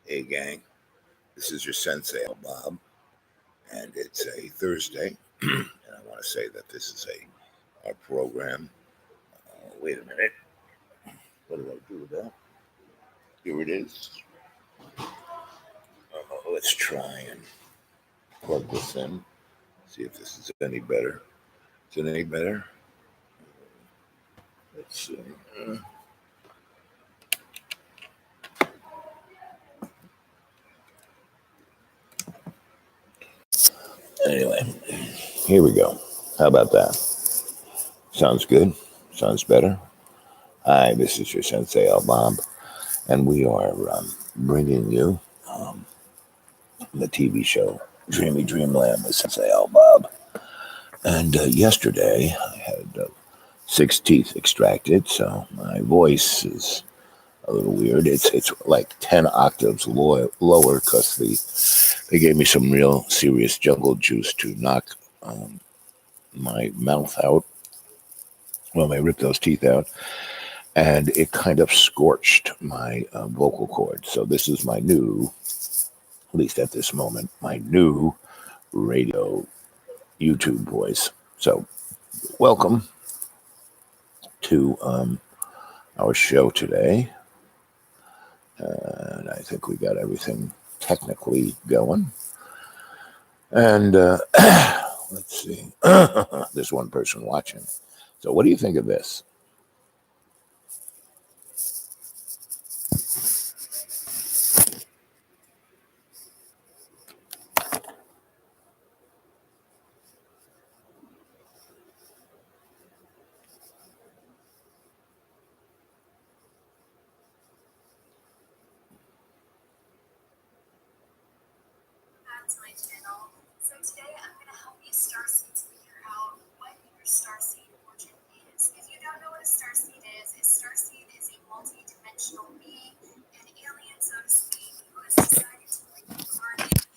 Hey, gang, this is your sensei, Bob, and it's a Thursday, and I want to say that this is our program. Wait a minute, what did I do with that? Here it is. Let's try and plug this in, see if this is any better. Is it any better? Let's see. Anyway, here we go. How about that? Sounds good? Sounds better? Hi, this is your sensei, Bob, and we are bringing you the TV show Dreamy Dreamland with Sensei Al Bob. And yesterday I had 6 teeth extracted, so my voice is a little weird. It's like 10 octaves lower because they gave me some real serious jungle juice to knock my mouth out. Well, they ripped those teeth out, and it kind of scorched my vocal cords. So this is my new, at least at this moment, my new radio YouTube voice. So welcome to our show today. And I think we got everything technically going. And let's see. There's one person watching. So what do you think of this? To my channel. So today I'm going to help you starseeds figure out what your starseed origin is. If you don't know what a starseed is a multi-dimensional being, an alien so to speak, who has decided to reincarnate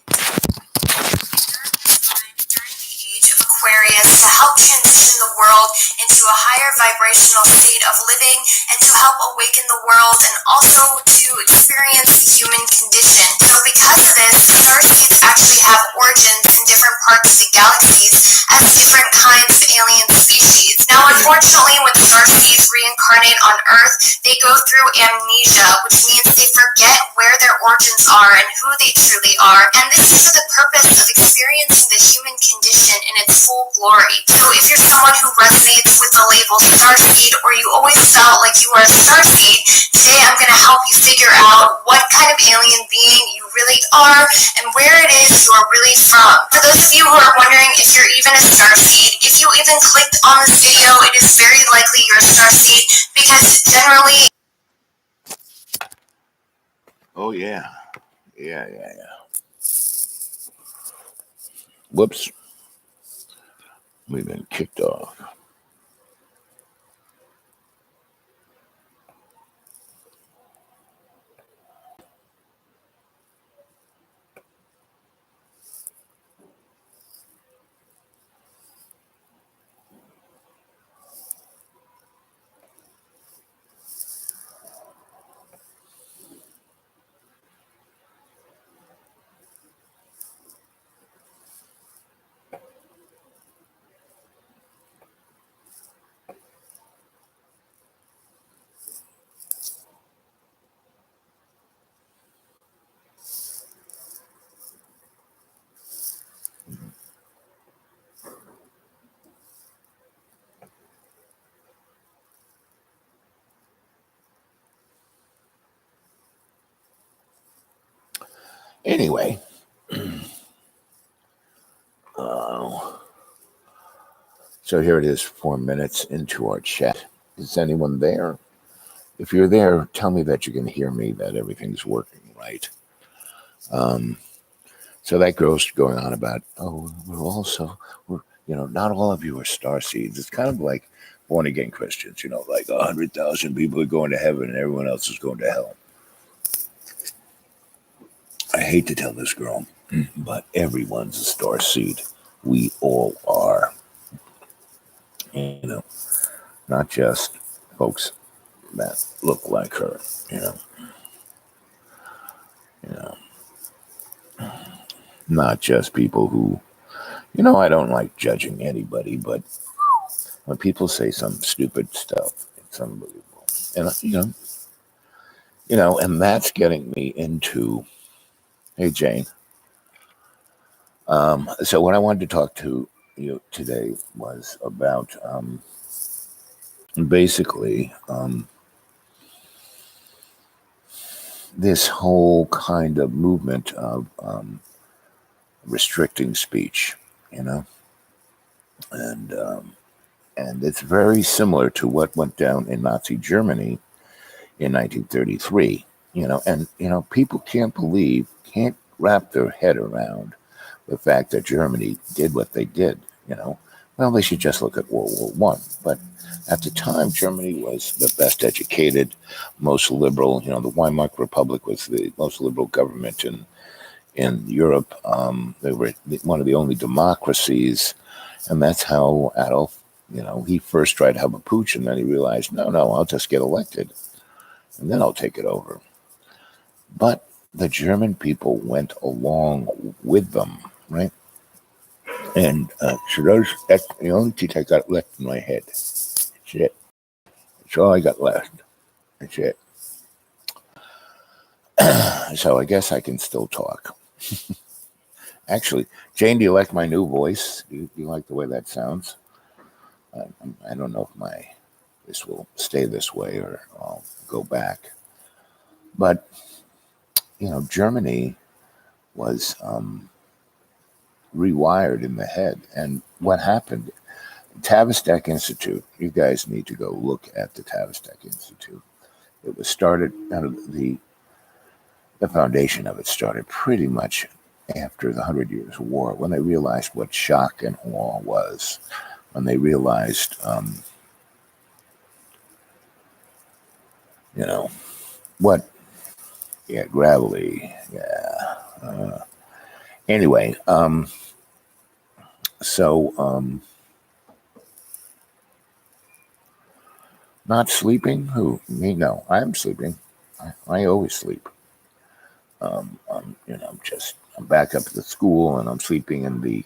during the age of Aquarius to help transition the world into a higher vibrational state of living and to help awaken the world and also to experience the human condition. So because of this, starseeds actually have origins in different parts of the galaxies as different kinds of alien species. Now, unfortunately, when starseeds reincarnate on Earth, they go through amnesia, which means they forget where their origins are and who they truly are. And this is for the purpose of experiencing the human condition in its full glory. So if you're someone who resonates with the label starseed, or you always felt like you are a starseed, today I'm going to help you figure out what kind of alien being you really are and where it is you are really from. For those of you who are wondering if you're even a starseed, if you even clicked on this video, it is very likely you're a starseed because generally... Oh, yeah. Yeah. Whoops. We've been kicked off. Anyway, so here it is, 4 minutes into our chat. Is anyone there? If you're there, tell me that you can hear me, that everything's working right. So that girl's going on about, not all of you are star seeds. It's kind of like born again Christians, like 100,000 people are going to heaven and everyone else is going to hell. I hate to tell this girl, but everyone's a star seed. We all are. Not just folks that look like her, You know, not just people who, I don't like judging anybody, but when people say some stupid stuff, it's unbelievable. And and that's getting me into, hey Jane. So what I wanted to talk to you today was about basically this whole kind of movement of restricting speech, you know, and and it's very similar to what went down in Nazi Germany in 1933. And people can't wrap their head around the fact that Germany did what they did. Well, they should just look at World War One. But at the time, Germany was the best educated, most liberal. The Weimar Republic was the most liberal government in Europe. They were one of the only democracies, and that's how Adolf, he first tried to have a putsch, and then he realized, no, I'll just get elected, and then I'll take it over. But the German people went along with them, right? And that's the only teeth I got left in my head. That's it. That's all I got left. That's it. So I guess I can still talk. Actually, Jane, do you like my new voice? Do you like the way that sounds? I don't know if this will stay this way or I'll go back. But Germany was rewired in the head, and what happened? Tavistock Institute. You guys need to go look at the Tavistock Institute. It was started out of the foundation of it started pretty much after the 100 Years' War, when they realized what shock and awe was, when they realized, what, yeah, gravelly, yeah. Anyway, so not sleeping? Who? Me? No, I'm sleeping. I always sleep. I'm back up at the school and I'm sleeping in the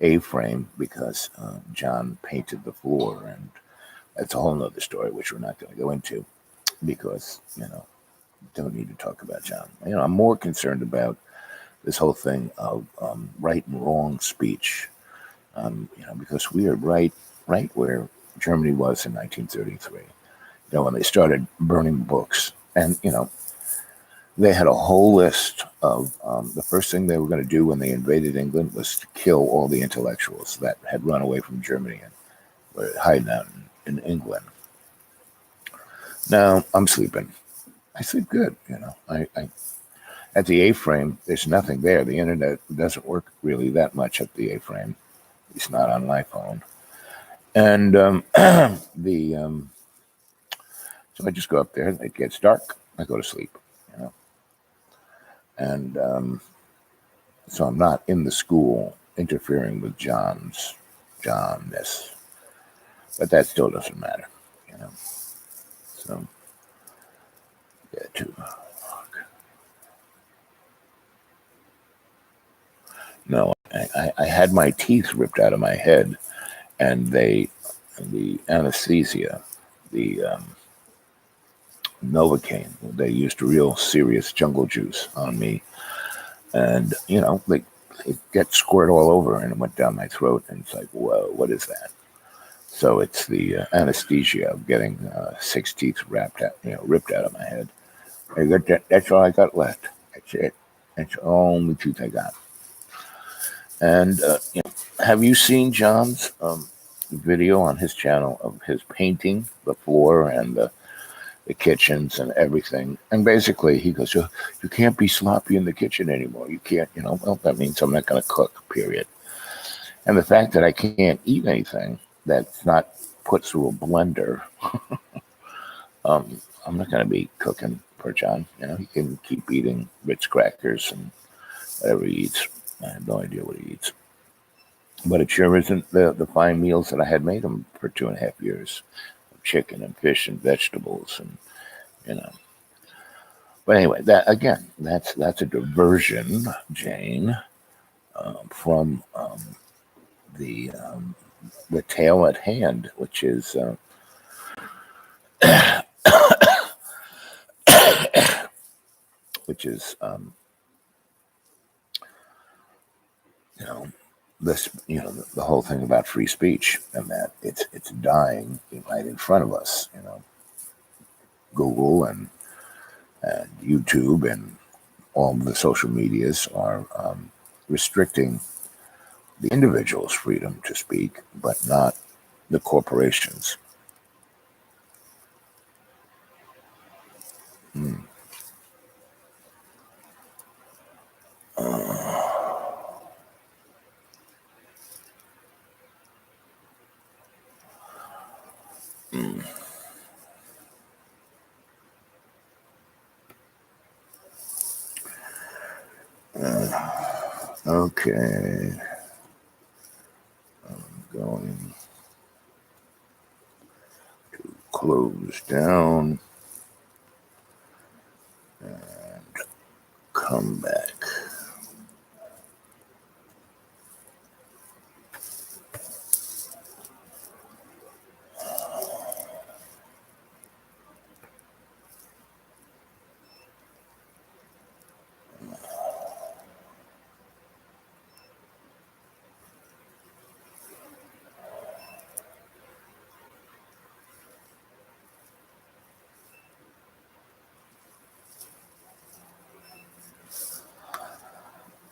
A-frame because John painted the floor, and that's a whole nother story which we're not going to go into because don't need to talk about John. I'm more concerned about this whole thing of right and wrong speech, because we are right where Germany was in 1933. When they started burning books, and they had a whole list of the first thing they were going to do when they invaded England was to kill all the intellectuals that had run away from Germany and were hiding out in England. Now I'm sleeping. I sleep good. I at the A-frame, there's nothing there. The internet doesn't work really that much at the A-frame. It's not on my phone. And so I just go up there. It gets dark. I go to sleep. And so I'm not in the school interfering with Johnness, but that still doesn't matter. So yeah, too. No, I had my teeth ripped out of my head, and the anesthesia, the Novocaine, they used real serious jungle juice on me, and it gets squirt all over, and it went down my throat, and it's like, whoa, what is that? So it's the anesthesia of getting 6 teeth ripped out of my head. That's all I got left. That's it. That's the only tooth I got. And have you seen John's video on his channel of his painting the floor and the kitchens and everything? And basically, he goes, "You can't be sloppy in the kitchen anymore. You can't, well, that means I'm not going to cook, period." And the fact that I can't eat anything that's not put through a blender, I'm not going to be cooking for John. He can keep eating Ritz crackers and whatever he eats. I have no idea what he eats. But it sure isn't the fine meals that I had made him for 2.5 years. Chicken and fish and vegetables and, But anyway, that again, that's a diversion, Jane, from the tale at hand, which is which is you know this the whole thing about free speech, and that it's dying right in front of us. Google and YouTube and all the social medias are restricting the individual's freedom to speak, but not the corporations. Hmm. Hmm. Okay, I'm going to close down and come back.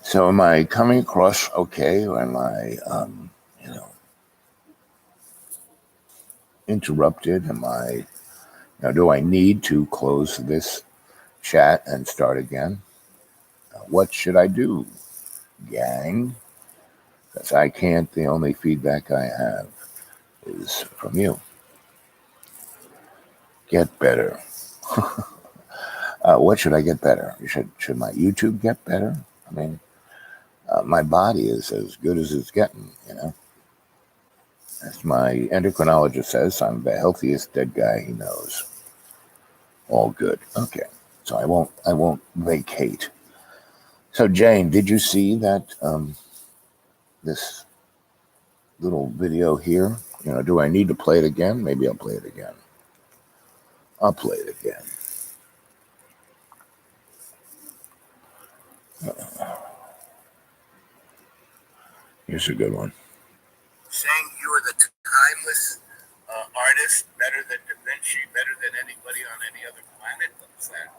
So am I coming across okay, or am I, interrupted? Am I, do I need to close this chat and start again? What should I do, gang? Because I can't, the only feedback I have is from you. Get better. What should I get better? Should my YouTube get better? I mean, my body is as good as it's getting, As my endocrinologist says, I'm the healthiest dead guy he knows. All good. Okay. So I won't vacate. So Jane, did you see that this little video here? Do I need to play it again? Maybe I'll play it again. I'll play it again. Here's a good one. Saying you are the timeless artist, better than Da Vinci, better than anybody on any other planet. What's that?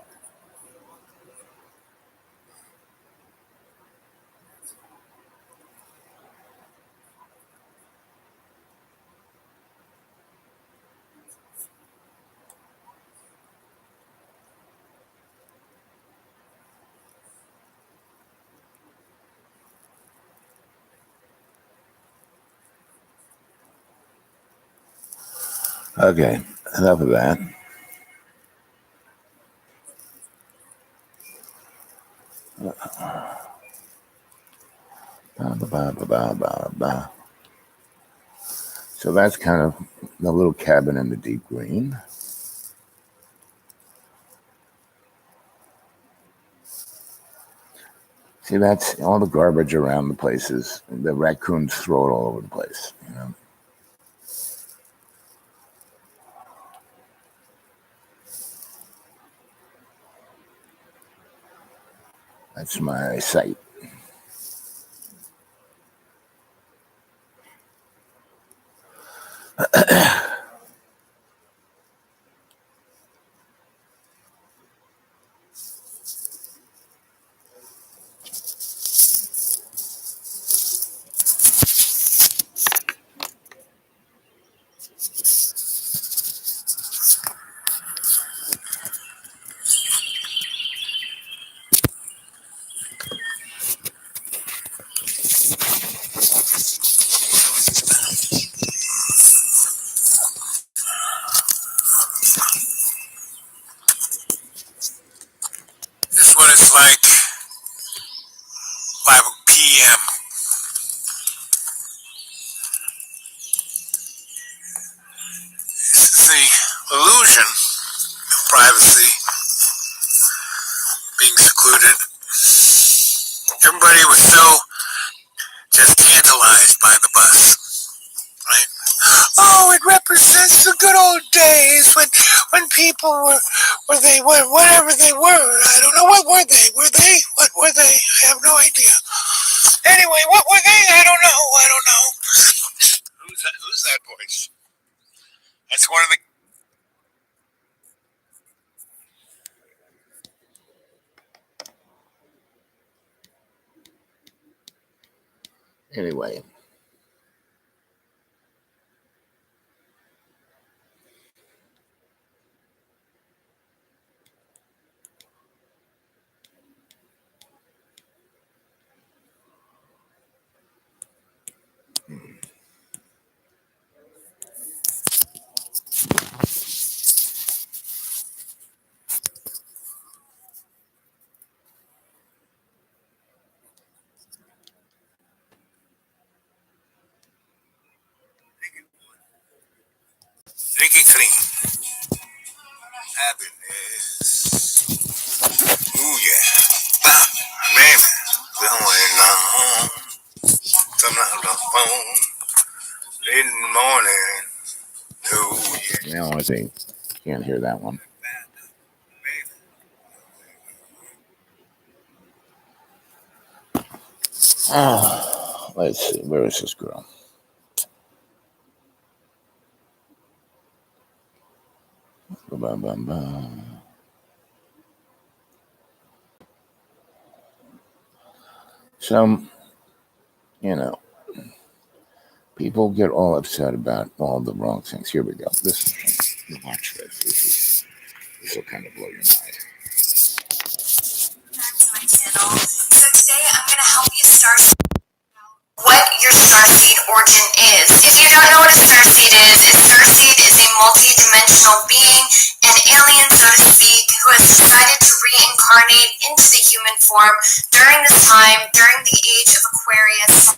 Okay, enough of that. So that's kind of the little cabin in the deep green. See, that's all the garbage around the places. The raccoons throw it all over the place, That's my site. This is what it's like 5 p.m. This is the illusion of privacy being secluded. Everybody was so just tantalized by the bus, right? Oh, it represents the good old days when people were they were whatever they were. I don't know, what were they? What were they? I have no idea. Anyway, what were they? I don't know. Who's that voice? That's one of the. Anyway. Drinking clean. Happiness. Ooh, yeah. Man, going on. Something on the phone. Late in the morning. Ooh, yeah. Now I see. Can't hear that one. Let's see. Where is this girl? So, people get all upset about all the wrong things. Here we go. This is watch this. This will kind of blow your mind. Back to my channel. So today I'm going to help you start what your starseed origin is. If you don't know what a starseed is a multi-dimensional being, an alien, so to speak, who has decided to reincarnate into the human form during the age of Aquarius.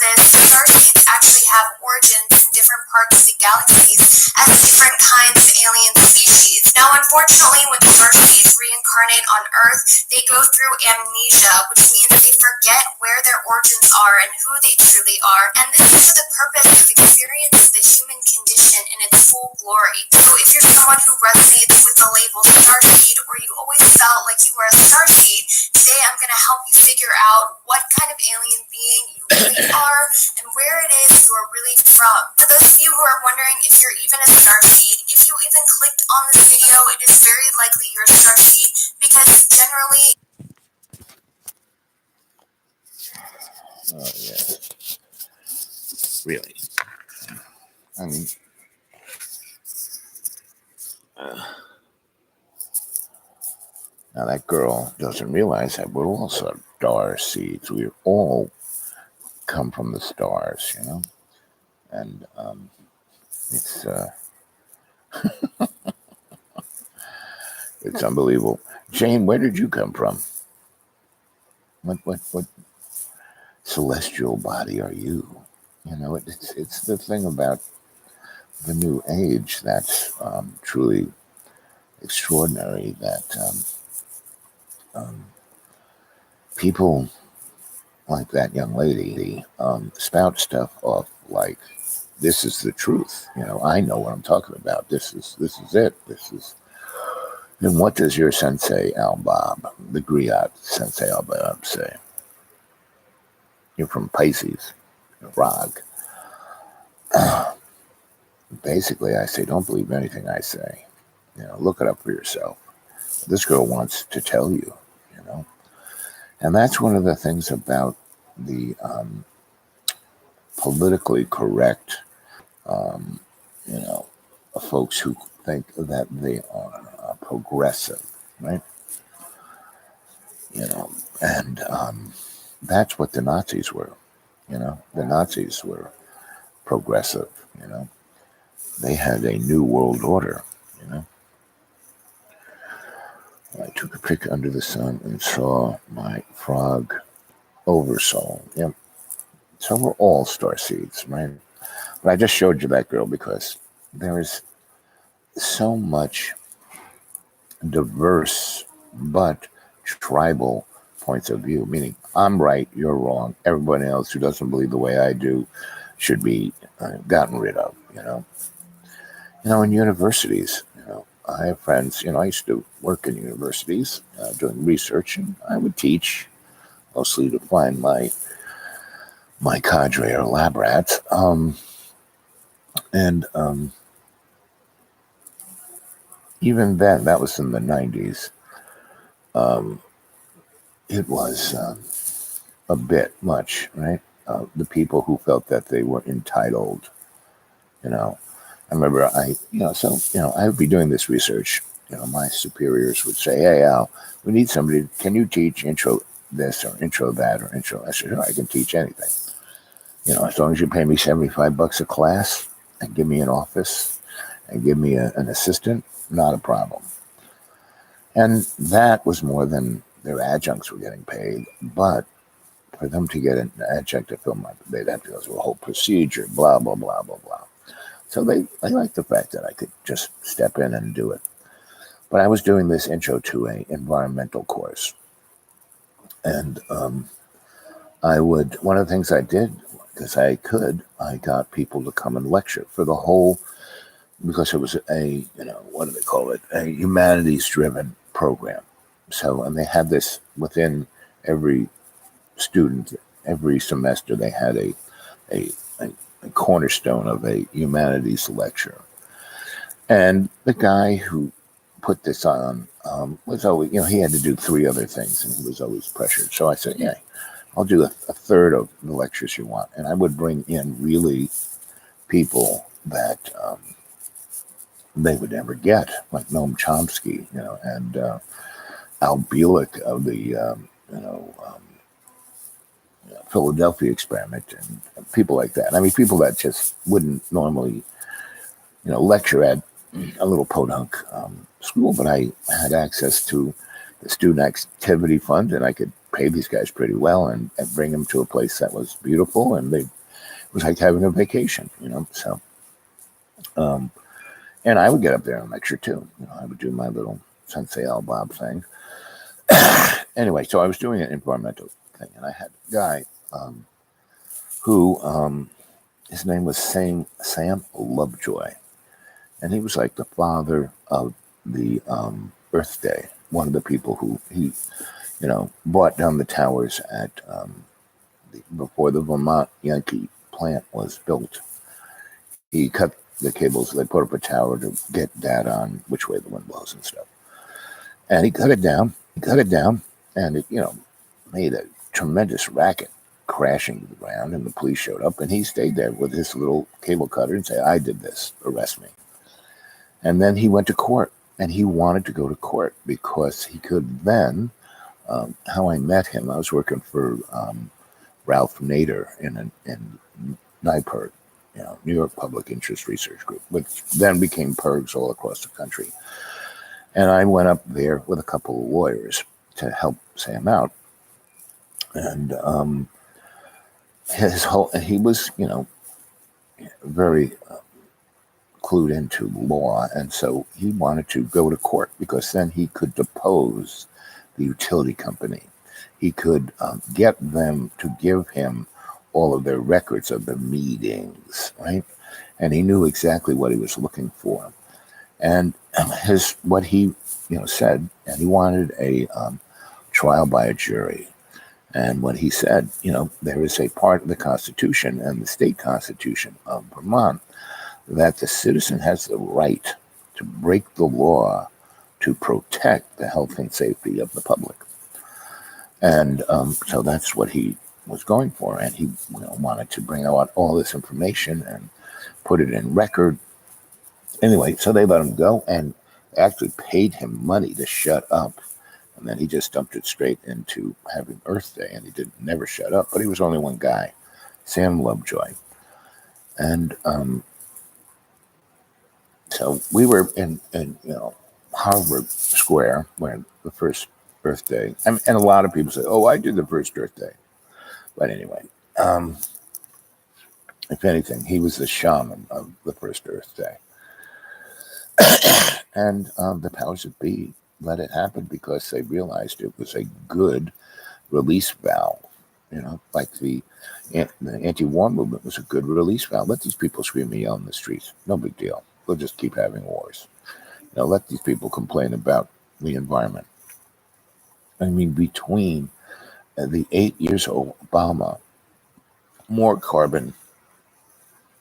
Starseeds actually have origins in different parts of the galaxies as different kinds of alien species. Now, unfortunately, when starseeds reincarnate on Earth, they go through amnesia, which means they forget where their origins are and who they truly are. And this is for the purpose of experiencing the human condition in its full glory. So if you're someone who resonates with the label starseed, or you always felt like you were a starseed, today I'm going to help you figure out what kind of alien being you really are and where it is you are really from. For those of you who are wondering if you're even a starseed, if you even clicked on this video, it is very likely you're a starseed, because generally. Oh, yeah. Really. I mean, now that girl doesn't realize that we're all star seeds. We all come from the stars, and it's it's unbelievable. Jane, where did you come from? What celestial body are you? It's the thing about the new age that's truly extraordinary, that people like that young lady spout stuff off like this is the truth. I know what I'm talking about. This is it. And what does your sensei Al-Bab, the griot sensei Al-Bab, say? You're from Pisces, Rog. Basically, I say, don't believe anything I say. Look it up for yourself. This girl wants to tell you, And that's one of the things about the politically correct, folks who think that they are progressive, right? And that's what the Nazis were. The Nazis were progressive. They had a new world order. I took a pic under the sun and saw my frog oversoul. Yep. So we're all star seeds, right? But I just showed you that girl because there is so much diverse but tribal points of view, meaning I'm right, you're wrong. Everybody else who doesn't believe the way I do should be gotten rid of. In universities, I have friends. I used to work in universities doing research, and I would teach mostly to find my cadre or lab rats. And even then, that was in the 90s. Um, it was a bit much, right? The people who felt that they were entitled, you know. I remember I would be doing this research. My superiors would say, "Hey, Al, we need somebody. Can you teach intro this or intro that or intro?" I said, "Sure, I can teach anything. As long as you pay me $75 a class and give me an office and give me an assistant, not a problem." And that was more than their adjuncts were getting paid. But for them to get an adjunct to film, they'd have to go through a whole procedure, blah, blah, blah, blah, blah. So they liked the fact that I could just step in and do it. But I was doing this intro to a environmental course. And one of the things I did, because I got people to come and lecture for the whole, because it was what do they call it? A humanities driven program. So, and they had this within every student, every semester, they had a, a, a cornerstone of a humanities lecture. And the guy who put this on was always, he had to do three other things and he was always pressured. So I said, yeah, I'll do a third of the lectures you want. And I would bring in really people that they would never get, like Noam Chomsky, and Al Bielek of the, Philadelphia experiment and people like that. I mean, people that just wouldn't normally, lecture at a little podunk school, but I had access to the student activity fund and I could pay these guys pretty well and bring them to a place that was beautiful and it was like having a vacation, so, um, and I would get up there and lecture too. I would do my little Sensei Al Bob thing. Anyway, so I was doing an environmental thing and I had a guy who his name was Sam Lovejoy, and he was like the father of the Earth Day. One of the people who he, brought down the towers at before the Vermont Yankee plant was built. He cut the cables. They put up a tower to get data on which way the wind blows and stuff. And he cut it down. And it, made a tremendous racket crashing to the ground. And the police showed up, and he stayed there with his little cable cutter and said, "I did this. Arrest me." And then he went to court, and he wanted to go to court because he could then. How I met him, I was working for Ralph Nader in NYPIRG, New York Public Interest Research Group, which then became PIRGs all across the country. And I went up there with a couple of lawyers to help Sam out. And he was, very clued into law. And so he wanted to go to court because then he could depose the utility company. He could get them to give him all of their records of the meetings, right? And he knew exactly what he was looking for. And what he said, and he wanted a trial by a jury. And what he said, there is a part of the Constitution and the state constitution of Vermont that the citizen has the right to break the law to protect the health and safety of the public. And so that's what he was going for. And he wanted to bring out all this information and put it in record. Anyway, so they let him go and actually paid him money to shut up. And then he just dumped it straight into having Earth Day, and he never shut up. But he was only one guy, Sam Lovejoy. And so we were in Harvard Square when the first Earth Day. And a lot of people say, "Oh, I did the first Earth Day." But anyway, if anything, he was the shaman of the first Earth Day. And the powers that be, let it happen because they realized it was a good release valve. Like the anti-war movement was a good release valve. Let these people scream and yell in the streets. No big deal. We'll just keep having wars. Let these people complain about the environment. I mean, between the 8 years of Obama, more carbon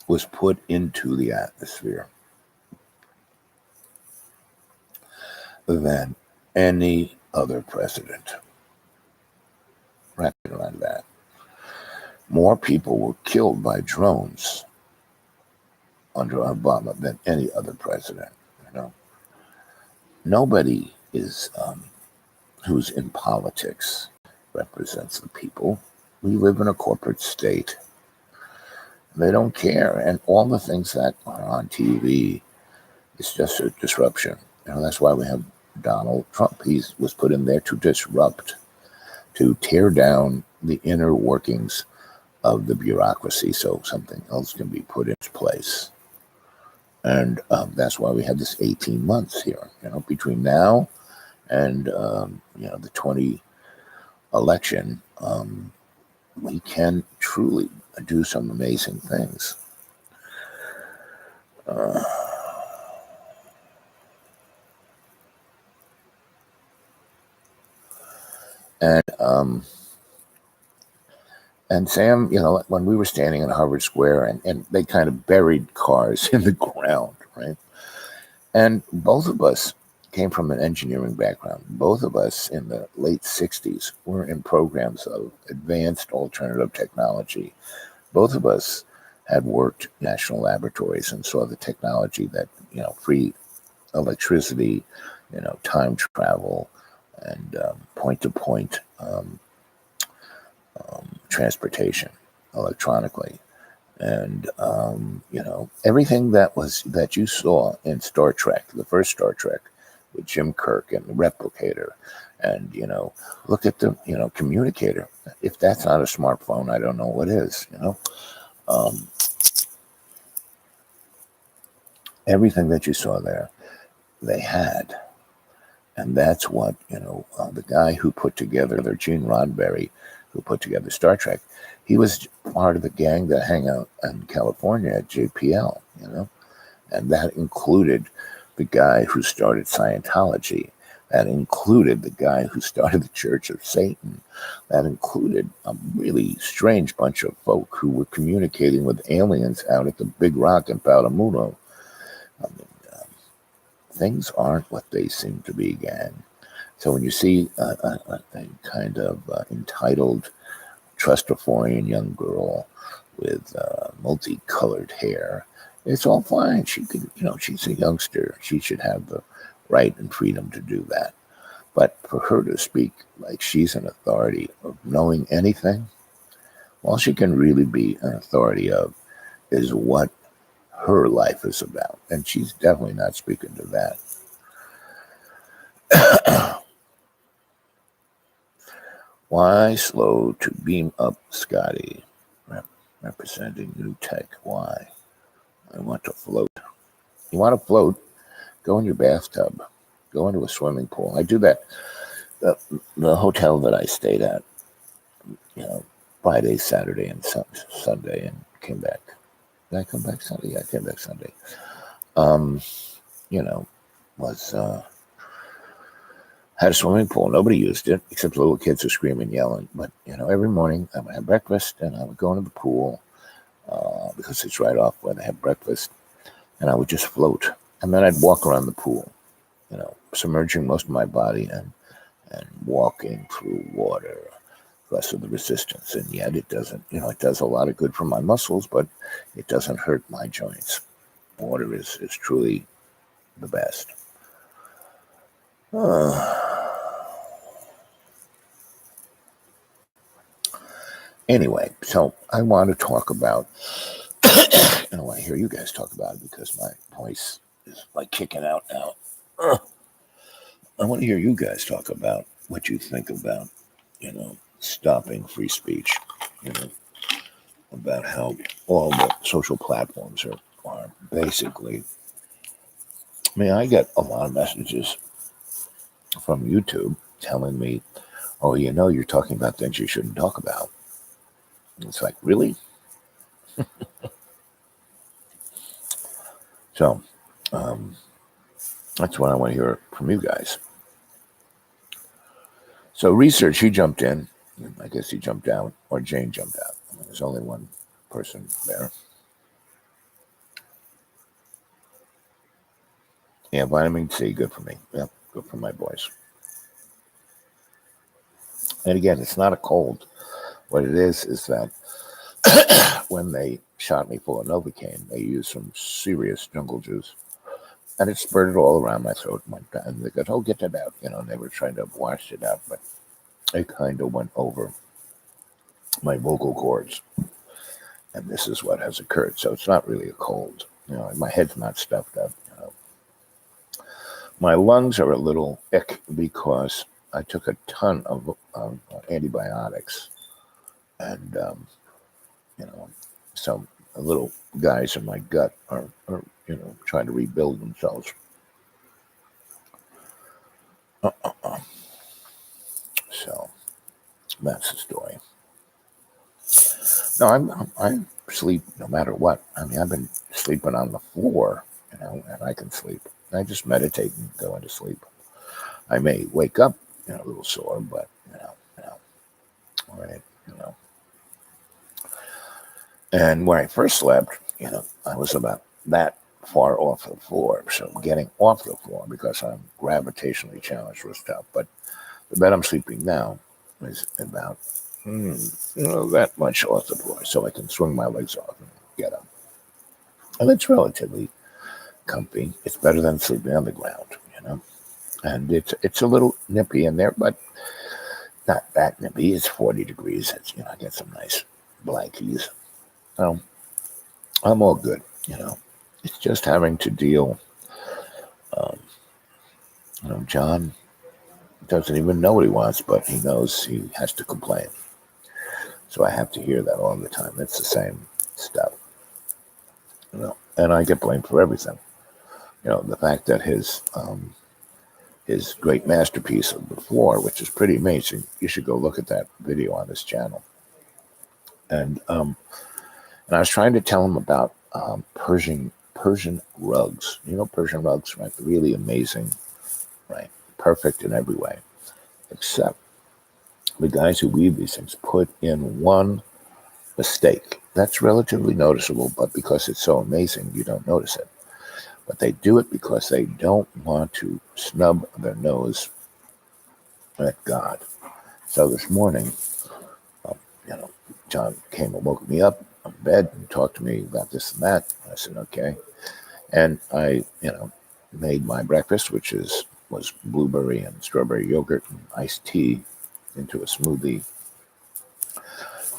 was put into the atmosphere than any other president. Wrap it around that. More people were killed by drones under Obama than any other president. Nobody is who's in politics represents the people. We live in a corporate state. They don't care, and all the things that are on TV is just a disruption. That's why we have Donald Trump. He was put in there to disrupt, to tear down the inner workings of the bureaucracy so something else can be put in place. And that's why we have this 18 months here, between now and, the 20 election. We can truly do some amazing things. And Sam, when we were standing in Harvard Square and they kind of buried cars in the ground, right? And both of us came from an engineering background. Both of us in the late 60s were in programs of advanced alternative technology. Both of us had worked in national laboratories and saw the technology that, free electricity, time travel, and point-to-point transportation electronically. And, everything that you saw in Star Trek, the first Star Trek, with Jim Kirk and the replicator, and, look at the, communicator. If that's not a smartphone, I don't know what is, everything that you saw there, they had. And that's what, the guy who put together, Gene Roddenberry, who put together Star Trek, he was part of the gang that hang out in California at JPL, and that included the guy who started Scientology. That included the guy who started the Church of Satan. That included a really strange bunch of folk who were communicating with aliens out at the Big Rock in Palomuno. I mean, things aren't what they seem to be, gang. So when you see a kind of entitled, trustafarian young girl with multicolored hair, it's all fine. She could, she's a youngster. She should have the right and freedom to do that. But for her to speak like she's an authority of knowing anything, all she can really be an authority of is what her life is about. And she's definitely not speaking to that. Why slow to beam up, Scotty? Representing new tech. Why? I want to float. You want to float? Go in your bathtub. Go into a swimming pool. I do that. The hotel that I stayed at, Friday, Saturday, and Sunday, and came back. Did I come back Sunday? Yeah, I came back Sunday. Was had a swimming pool. Nobody used it except little kids who screaming, yelling. But every morning I would have breakfast and I would go into the pool because it's right off where they have breakfast, and I would just float. And then I'd walk around the pool, submerging most of my body and walking through water, less of the resistance. And yet it doesn't, it does a lot of good for my muscles, but it doesn't hurt my joints. Water is truly the best. Anyway, so I want to talk about, I want to hear you guys talk about it because my voice is like kicking out now. I want to hear you guys talk about what you think about, stopping free speech, about how all the social platforms are basically, I get a lot of messages from YouTube telling me, oh, you're talking about things you shouldn't talk about. And it's like, really? So that's what I want to hear from you guys. So research, he jumped in. I guess he jumped out, or Jane jumped out. There's only one person there. Yeah, vitamin C, good for me. Yeah, good for my boys. And again, it's not a cold. What it is that when they shot me full of Novocaine, they used some serious jungle juice. And it spurted all around my throat. And they go, oh, get that out. And they were trying to wash it out, but it kind of went over my vocal cords. And this is what has occurred. So it's not really a cold. My head's not stuffed up. My lungs are a little ick because I took a ton of antibiotics. And, some little guys in my gut are trying to rebuild themselves. So that's the story. No, I sleep no matter what. I mean, I've been sleeping on the floor, and I can sleep. I just meditate and go into sleep. I may wake up, a little sore, but all right, And when I first slept, I was about that far off the floor. So getting off the floor because I'm gravitationally challenged was tough. But the bed I'm sleeping now is about that much off the floor, so I can swing my legs off and get up. And it's relatively comfy. It's better than sleeping on the ground, And it's a little nippy in there, but not that nippy. It's 40 degrees. It's I get some nice blankies. So I'm all good, It's just having to deal. John doesn't even know what he wants, but he knows he has to complain. So I have to hear that all the time. It's the same stuff, And I get blamed for everything. The fact that his great masterpiece of the floor, which is pretty amazing. You should go look at that video on this channel. And I was trying to tell him about Persian rugs. Persian rugs, right? Really amazing, right? Perfect in every way, except the guys who weave these things put in one mistake. That's relatively noticeable, but because it's so amazing, you don't notice it. But they do it because they don't want to snub their nose at God. So this morning, John came and woke me up on bed and talked to me about this and that. I said, okay. And I, made my breakfast, which was blueberry and strawberry yogurt and iced tea into a smoothie.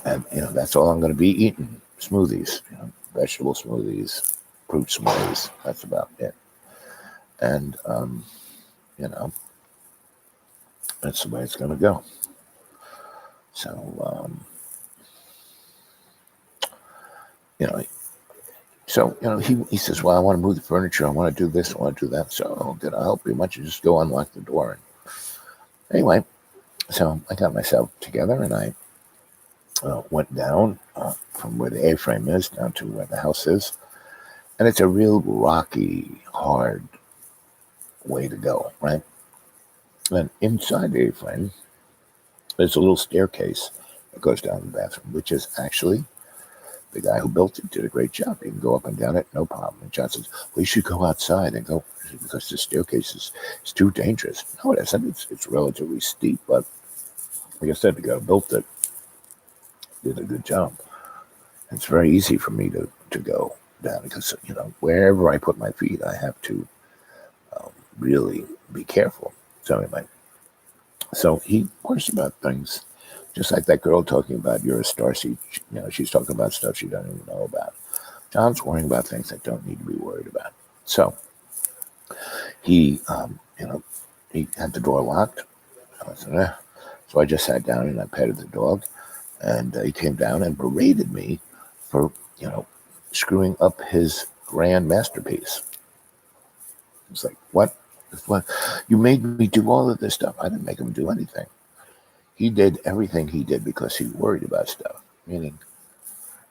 And, that's all I'm going to be eating. Smoothies, vegetable smoothies, fruit smoothies. That's about it. And, that's the way it's going to go. So, he says, well, I want to move the furniture. I want to do this. I want to do that. So did I help you? Why don't you just go unlock the door? And anyway, so I got myself together and I went down from where the A-frame is down to where the house is. And it's a real rocky, hard way to go, right? And inside the A-frame, there's a little staircase that goes down to the bathroom, which is actually the guy who built it did a great job. You can go up and down it, no problem. And John says, well, you should go outside and go because the staircase is too dangerous. No, it isn't. It's relatively steep, but like I said, the guy who built it did a good job. And it's very easy for me to go down because, wherever I put my feet, I have to really be careful. So anyway, so he worries about things just like that girl talking about you're a starseed. She's talking about stuff she doesn't even know about. John's worrying about things that don't need to be worried about. So he, he had the door locked. So I just sat down and I petted the dog, and he came down and berated me for, screwing up his grand masterpiece. It's like, what? Well, you made me do all of this stuff. I didn't make him do anything. He did everything he did because he worried about stuff. Meaning,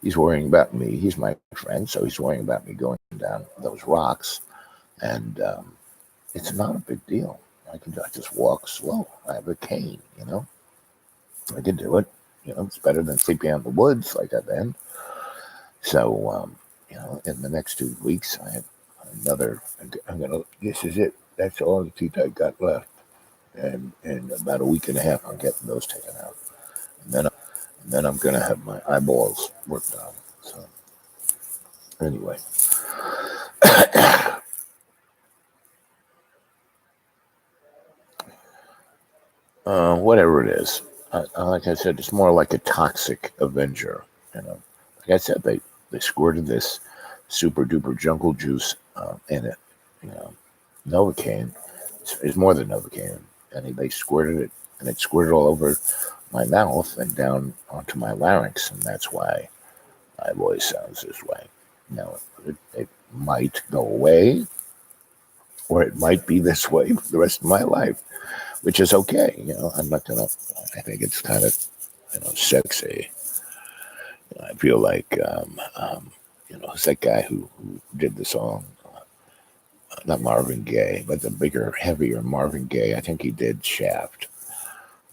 he's worrying about me. He's my friend, so he's worrying about me going down those rocks. And it's not a big deal. I just walk slow. I have a cane, I can do it. It's better than sleeping out in the woods like I've been. So, in the next 2 weeks, I have another. This is it. That's all the teeth I got left. And in about a week and a half, I'm getting those taken out. And then I'm going to have my eyeballs worked on. So, anyway. Whatever it is. Like I said, it's more like a toxic Avenger. Like I said, they squirted this super duper jungle juice in it. Novocaine. It's more than Novocaine. And they squirted it, and it squirted all over my mouth and down onto my larynx, and that's why my voice sounds this way. Now, it might go away, or it might be this way for the rest of my life, which is okay. I'm not gonna. I think it's kind of, sexy. I feel like, it's that guy who did the song, not Marvin Gaye, but the bigger, heavier Marvin Gaye. I think he did Shaft.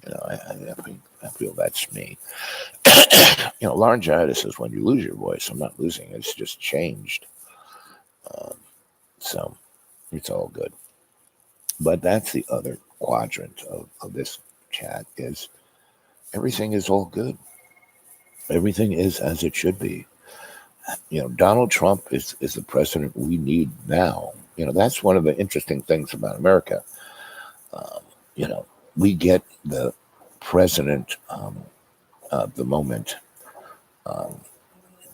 I feel that's me. Laryngitis is when you lose your voice. I'm not losing it. It's just changed. So it's all good. But that's the other quadrant of this chat is everything is all good. Everything is as it should be. Donald Trump is the president we need now. That's one of the interesting things about America. We get the president of the moment,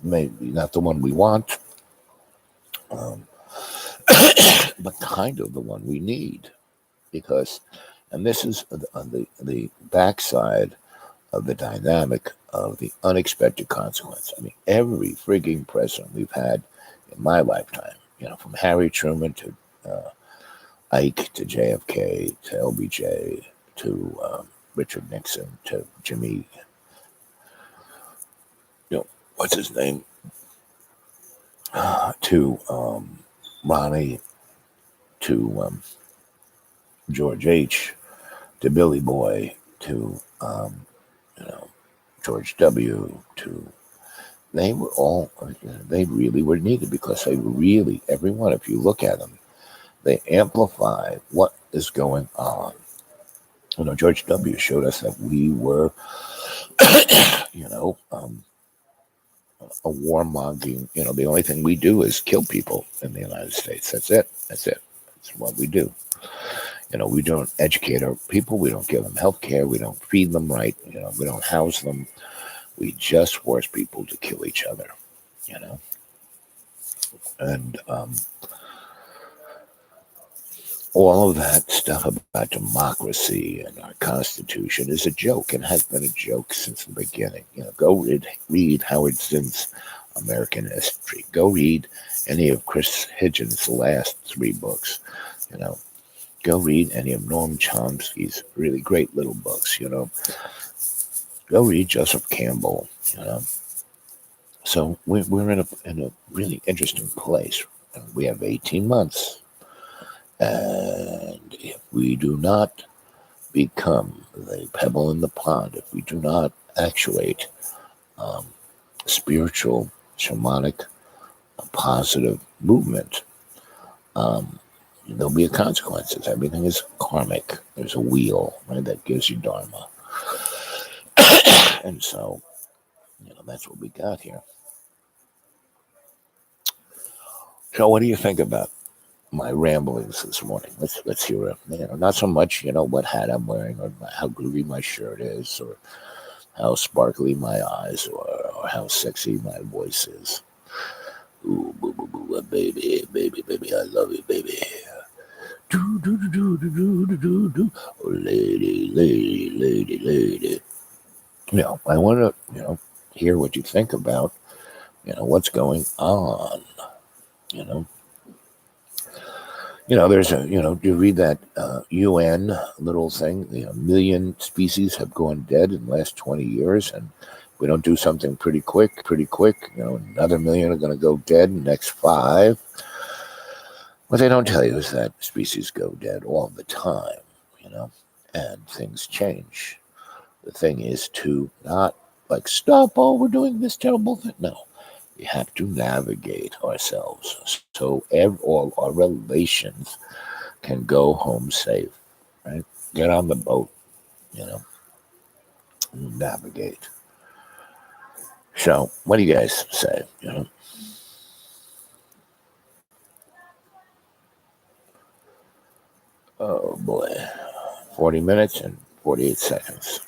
maybe not the one we want, but kind of the one we need. Because, and this is the backside of the dynamic of the unexpected consequence. I mean, every frigging president we've had in my lifetime, from Harry Truman to Ike to JFK to LBJ to Richard Nixon to Jimmy, what's his name, to Ronnie, to George H, to Billy Boy, to George W, to they were all, they really were needed because they really, everyone, if you look at them, they amplify what is going on. George W showed us that we were, a warmongering, the only thing we do is kill people in the United States. That's it. That's what we do. We don't educate our people. We don't give them health care. We don't feed them right. We don't house them. We just force people to kill each other, And all of that stuff about democracy and our Constitution is a joke and has been a joke since the beginning. Go read Howard Zinn's American History. Go read any of Chris Hitchens' last 3 books. Go read any of Noam Chomsky's really great little books. Go read Joseph Campbell. So we're in a really interesting place. We have 18 months. And if we do not become the pebble in the pond, if we do not actuate spiritual, shamanic, positive movement, there'll be consequences. Everything is karmic. There's a wheel, right, that gives you dharma. And so, that's what we got here. So what do you think about my ramblings this morning? Let's hear it. Not so much, what hat I'm wearing or how groovy my shirt is or how sparkly my eyes or how sexy my voice is. Ooh, boo, boo, boo, baby, baby, baby, I love you, baby. Do, do, do, do, do, do, do, do. Oh, lady, lady, lady, lady. I want to, hear what you think about, what's going on. There's you read that UN little thing, 1 million species have gone dead in the last 20 years. And we don't do something pretty quick, another million are going to go dead in the next 5. What they don't tell you is that species go dead all the time, and things change. The thing is to not like stop, oh, we're doing this terrible thing. No, we have to navigate ourselves so all our relations can go home safe, right? Get on the boat, you know, navigate. So, what do you guys say? Oh boy, 40 minutes and 48 seconds.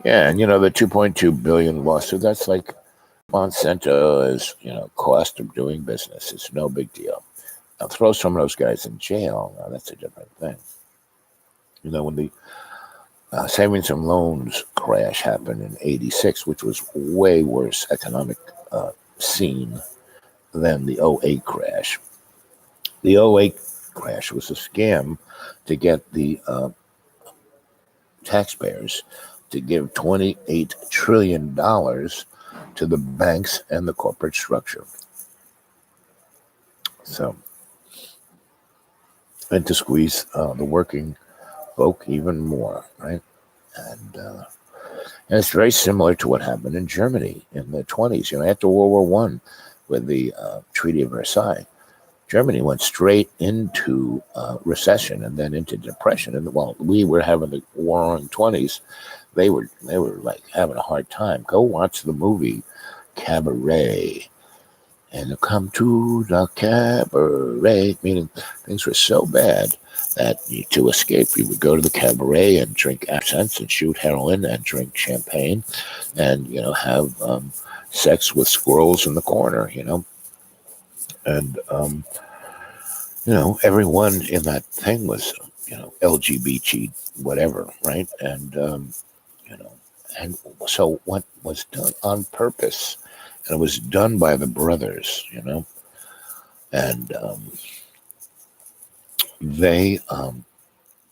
Yeah, and the 2.2 billion lawsuit, that's like Monsanto is, cost of doing business. It's no big deal. Now throw some of those guys in jail. Now that's a different thing. When the savings and loans crash happened in '86, which was way worse economic scene than the '08 crash. The '08 crash was a scam to get the taxpayers to give $28 trillion to the banks and the corporate structure. So, and to squeeze the working folk even more, right? And it's very similar to what happened in Germany in the 20s. After World War One, with the Treaty of Versailles, Germany went straight into recession and then into depression. And while we were having the roaring 20s, they were like having a hard time. Go watch the movie Cabaret. And come to the cabaret, meaning things were so bad that to escape, you would go to the cabaret and drink absinthe and shoot heroin and drink champagne and, have sex with squirrels in the corner, And, everyone in that thing was, LGBT, whatever, right? And so what was done on purpose, and it was done by the brothers, and they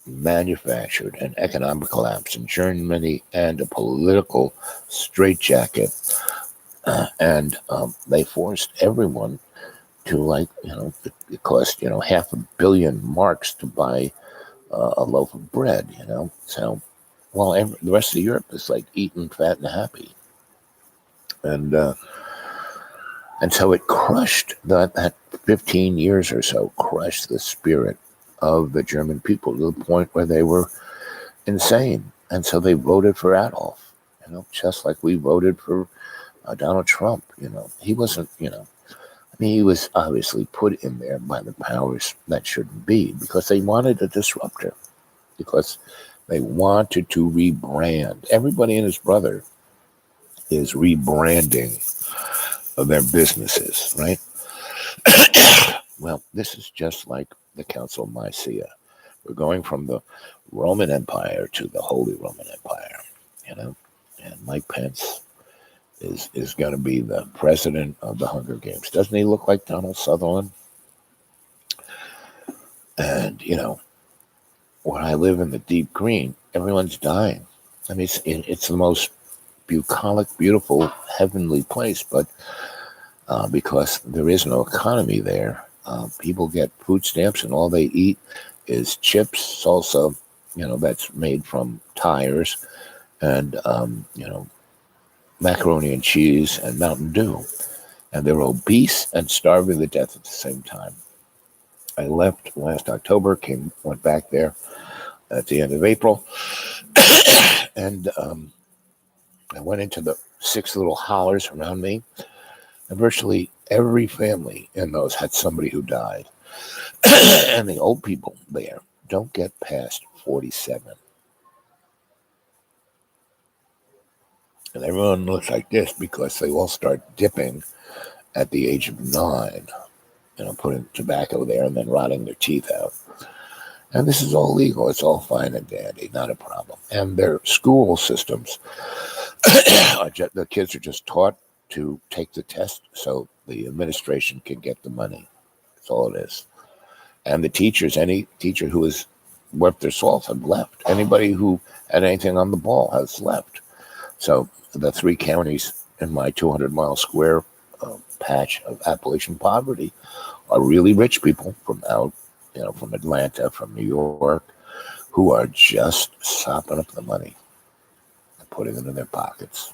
manufactured an economic collapse in Germany and a political straitjacket, and they forced everyone to it cost $500 million marks to buy a loaf of bread, so while the rest of Europe is like eating fat and happy, and so it crushed that 15 years or so crushed the spirit of the German people to the point where they were insane. And so they voted for Adolf, just like we voted for Donald Trump. He wasn't, he was obviously put in there by the powers that shouldn't be because they wanted a disruptor, because they wanted to rebrand. Everybody and his brother is rebranding their businesses, right? Well, this is just like the Council of Nicaea. We're going from the Roman Empire to the Holy Roman Empire, and Mike Pence is going to be the president of the Hunger Games. Doesn't he look like Donald Sutherland? And, when I live in the deep green, everyone's dying. I mean, it's the most bucolic, beautiful, heavenly place, but because there is no economy there, people get food stamps and all they eat is chips, salsa, that's made from tires, and, macaroni and cheese and Mountain Dew. And they're obese and starving to death at the same time. I left last October, went back there at the end of April, and I went into the 6 little hollers around me, and virtually every family in those had somebody who died. And the old people there don't get past 47. And everyone looks like this because they all start dipping at the age of 9, putting tobacco there and then rotting their teeth out. And this is all legal. It's all fine and dandy, not a problem. And their school systems, the kids are just taught to take the test so the administration can get the money. That's all it is. And the teachers, any teacher who has worth their salt have left. Anybody who had anything on the ball has left. So the 3 counties in my 200-mile square patch of Appalachian poverty are really rich people from out, from Atlanta, from New York, who are just sopping up the money and putting it in their pockets.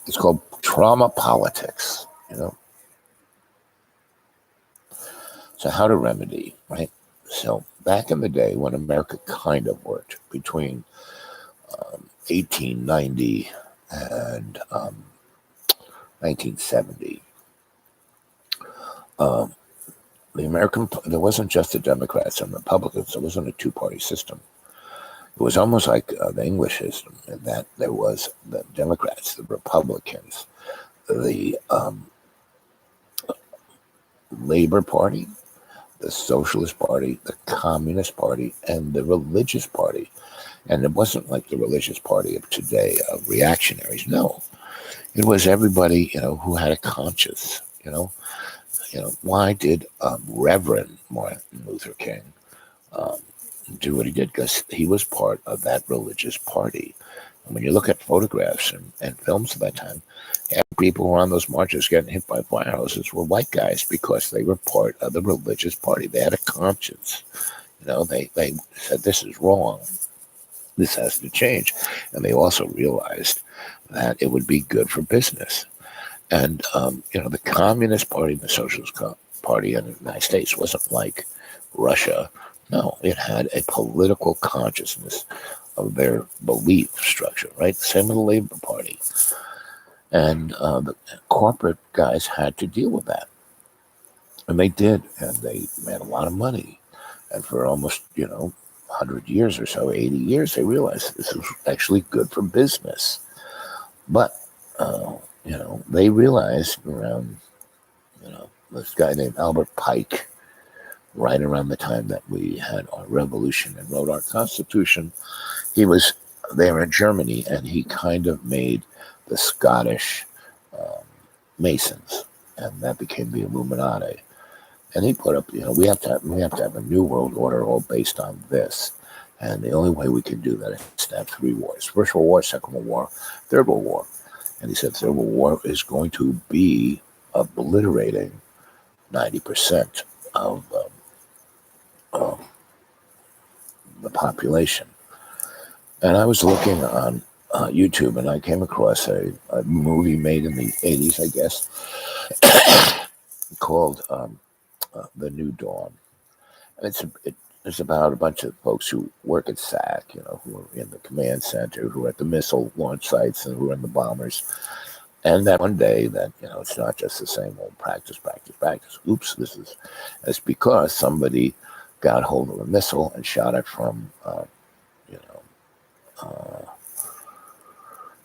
It's called trauma politics, So how to remedy, right? So back in the day when America kind of worked between 1890 and 1970, there wasn't just the Democrats and Republicans. There wasn't a 2-party system. It was almost like the English system, in that there was the Democrats, the Republicans, the Labor Party, the Socialist Party, the Communist Party, and the Religious Party. And it wasn't like the religious party of today, of reactionaries. No, it was everybody, who had a conscience. Why did Reverend Martin Luther King do what he did? Because he was part of that religious party. And when you look at photographs and films of that time, half the people who were on those marches getting hit by fire hoses were white guys because they were part of the religious party. They had a conscience. They said, this is wrong. This has to change. And they also realized that it would be good for business. And, the Communist Party and the Socialist Party in the United States wasn't like Russia. No, it had a political consciousness of their belief structure, right? Same with the Labor Party. And the corporate guys had to deal with that. And they did. And they made a lot of money. And for almost, 100 years or so, 80 years, they realized this was actually good for business. But, they realized around, this guy named Albert Pike, right around the time that we had our revolution and wrote our Constitution, he was there in Germany, and he kind of made the Scottish Masons, and that became the Illuminati. And he put up, we have to have a new world order all based on this. And the only way we can do that is to have 3 wars: First World War, Second World War, Third World War. And he said Third World War is going to be obliterating 90% of the population. And I was looking on YouTube, and I came across a movie made in the 80s, I guess, called The New Dawn. And it's about a bunch of folks who work at SAC, who are in the command center, who are at the missile launch sites, and who are in the bombers. And that one day that, it's not just the same old practice. Oops, it's because somebody got hold of a missile and shot it from,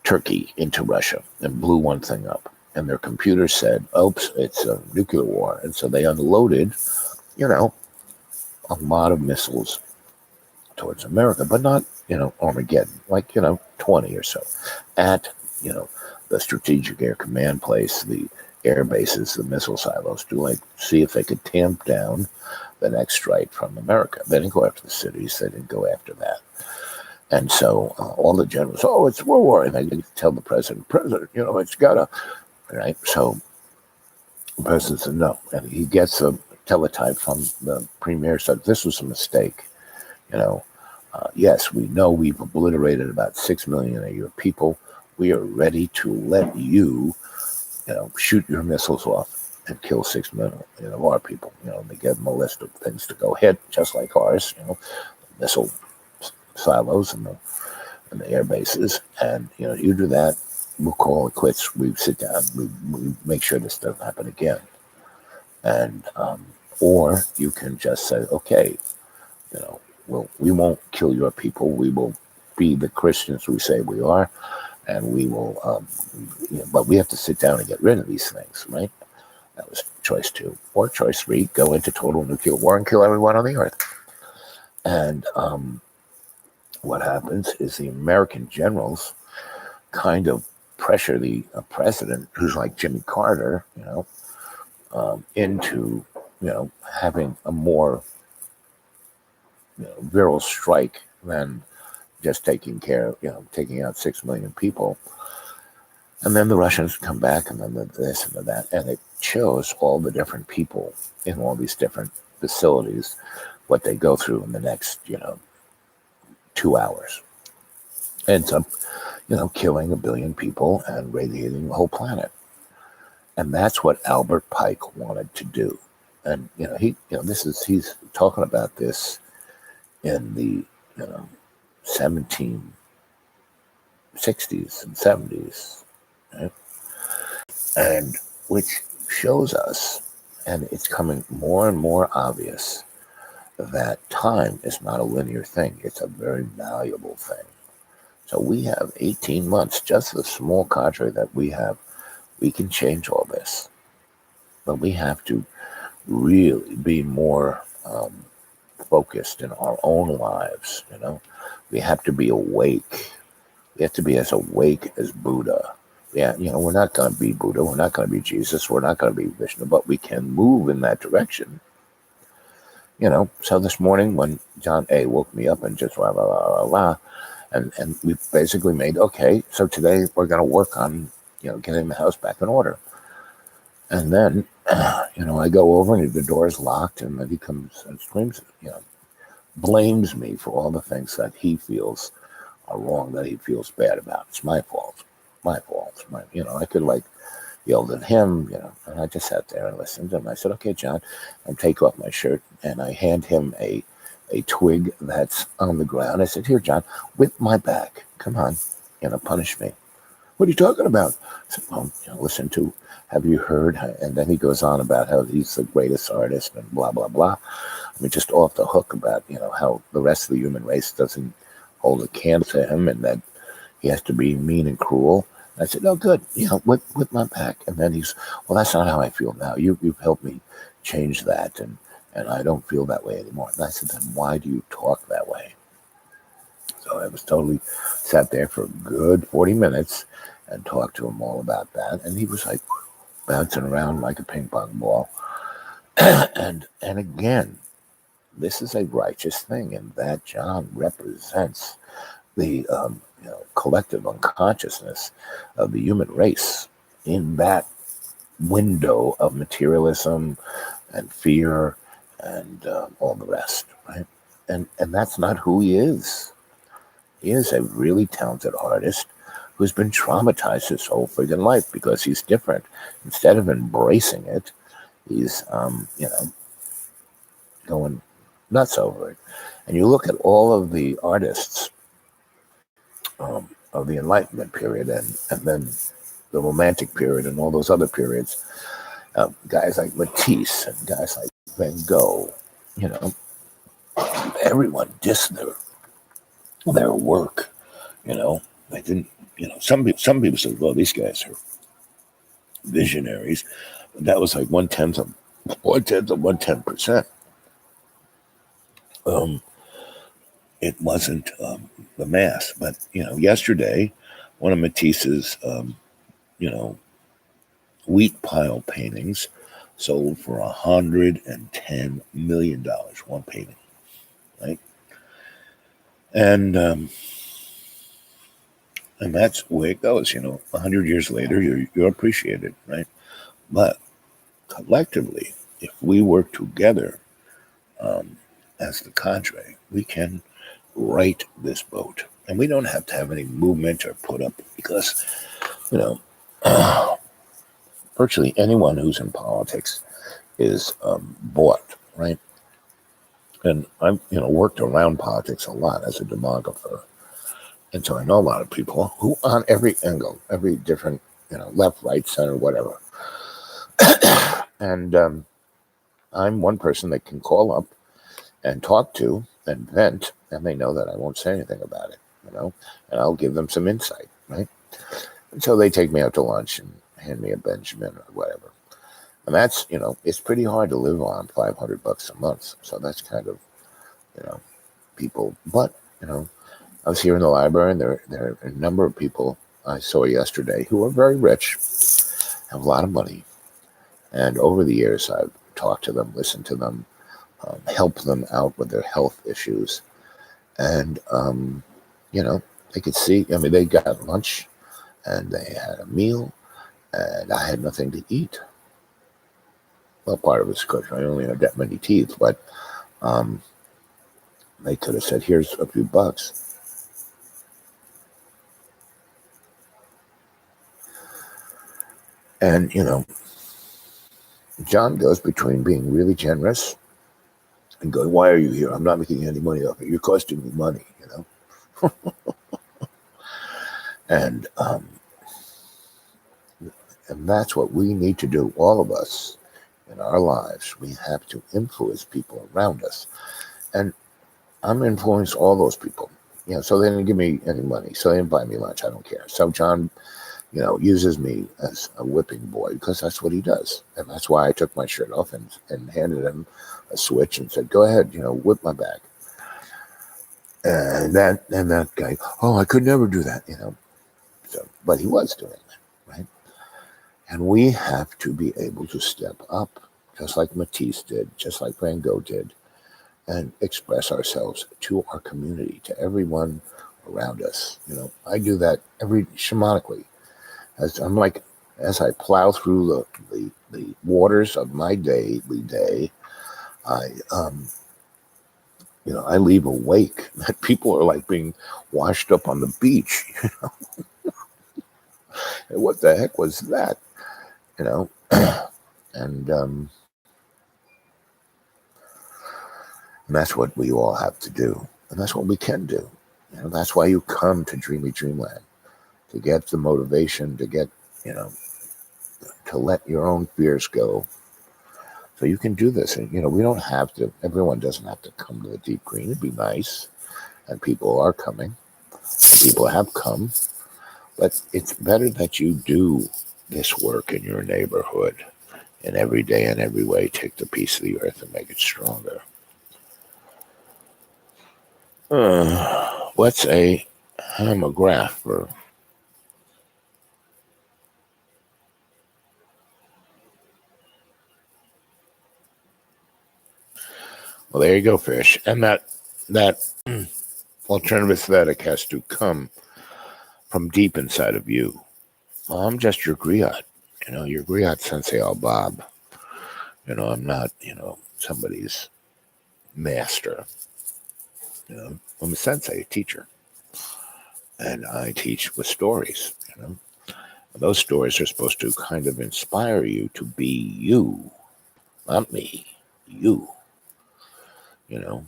Turkey into Russia and blew one thing up. And their computer said, oops, it's a nuclear war. And so they unloaded, a lot of missiles towards America, but not, Armageddon, like, 20 or so at, the Strategic Air Command place, the air bases, the missile silos, to see if they could tamp down the next strike from America. They didn't go after the cities. They didn't go after that. And so all the generals, it's World War. And they tell the president, it's got to, right? So the president said no. And he gets a teletype from the premier, said this was a mistake. Yes, we know we've obliterated about 6 million of your people. We are ready to let you, shoot your missiles off and kill 6 million of our people. They give them a list of things to go hit, just like ours, missile silos and the air bases. And, you do that, we'll call it quits. We sit down, we make sure this doesn't happen again. And, or you can just say, okay, we won't kill your people. We will be the Christians we say we are, and we will, but we have to sit down and get rid of these things, right? That was choice 2. Or choice 3, go into total nuclear war and kill everyone on the earth. And what happens is the American generals kind of pressure the president, who's like Jimmy Carter, into, having a more virile strike than just taking out 6 million people. And then the Russians come back, and then this and that, and it shows all the different people in all these different facilities, what they go through in the next, 2 hours. Ends up, killing 1 billion people and radiating the whole planet. And that's what Albert Pike wanted to do. And, he's talking about this in the, 1760s and 70s, right? And which shows us, and it's coming more and more obvious, that time is not a linear thing. It's a very malleable thing. So we have 18 months, just the small cadre that we have. We can change all this. But we have to really be more focused in our own lives, We have to be awake. We have to be as awake as Buddha. Yeah, we're not going to be Buddha. We're not going to be Jesus. We're not going to be Vishnu, but we can move in that direction. So this morning when John A. woke me up and just and we basically made, okay, so today we're going to work on, getting the house back in order. And then, I go over and the door's locked, and then he comes and screams, blames me for all the things that he feels are wrong, that he feels bad about. It's my fault. I could yelled at him, and I just sat there and listened. And I said, okay, John, and take off my shirt. And I hand him a twig that's on the ground. I said, here, John, whip my back. Come on, punish me. What are you talking about? I said, well, listen to, have you heard? And then he goes on about how he's the greatest artist and blah, blah, blah. I mean, just off the hook about, how the rest of the human race doesn't hold a candle to him and that he has to be mean and cruel. And I said, no, good, whip my back. And then he's, well, that's not how I feel now. You've helped me change that, and I don't feel that way anymore. And I said, then why do you talk that way? So I was totally sat there for a good 40 minutes and talked to him all about that. And he was like bouncing around like a ping pong ball. and again, this is a righteous thing, and that John represents the collective unconsciousness of the human race in that window of materialism and fear and all the rest, right? And that's not who he is. He is a really talented artist who's been traumatized his whole friggin' life because he's different. Instead of embracing it, he's going nuts over it. And you look at all of the artists of the Enlightenment period and then the Romantic period and all those other periods, guys like Matisse and guys like Van Gogh, everyone dissed their work, They didn't, some people said, well, these guys are visionaries. That was like 1/10%. It wasn't the mass, but yesterday, one of Matisse's, wheat pile paintings sold for $110 million, one painting, right? And that's the way it goes. 100 years later, you're appreciated, right? But collectively, if we work together as the cadre, we can right this boat. And we don't have to have any movement or put up, because, virtually anyone who's in politics is bought, right? And I've, worked around politics a lot as a demographer. And so I know a lot of people who on every angle, every different, left, right, center, whatever. And I'm one person they can call up and talk to and vent, and they know that I won't say anything about it, and I'll give them some insight, right? And so they take me out to lunch and hand me a Benjamin or whatever. And that's, it's pretty hard to live on $500 a month. So that's kind of, you know, people. But, I was here in the library, and there are a number of people I saw yesterday who are very rich, have a lot of money. And over the years, I've talked to them, listened to them, helped them out with their health issues. And, they could see, they got lunch and they had a meal, and I had nothing to eat. Well, part of it's because I only have that many teeth, but um, they could have said, here's a few bucks. And, John goes between being really generous and going, why are you here? I'm not making any money off it. You're costing me money, And and that's what we need to do, all of us, in our lives. We have to influence people around us. And I'm influencing all those people. So they didn't give me any money. So they didn't buy me lunch. I don't care. So John, uses me as a whipping boy because that's what he does. And that's why I took my shirt off and handed him a switch and said, go ahead, whip my back. And that guy, oh, I could never do that, So, but he was doing that, right? And we have to be able to step up, just like Matisse did, just like Van Gogh did, and express ourselves to our community, to everyone around us. I do that shamanically. As I plow through the waters of my daily day, I I leave a wake that people are like being washed up on the beach. And what the heck was that? You know, and that's what we all have to do, and that's what we can do. That's why you come to Dreamy Dreamland, to get the motivation, to get you know to let your own fears go, so you can do this. And we don't have to. Everyone doesn't have to come to the deep green. It'd be nice, and people are coming. People have come, but it's better that you do this work in your neighborhood, and every day in every way take the piece of the earth and make it stronger. What's a homograph? Well, there you go, fish. And that alternative aesthetic has to come from deep inside of you. Well, I'm just your griot. Your griot sensei al Bob. I'm not, somebody's master. I'm a sensei, a teacher. And I teach with stories. Those stories are supposed to kind of inspire you to be you, not me, you. You know,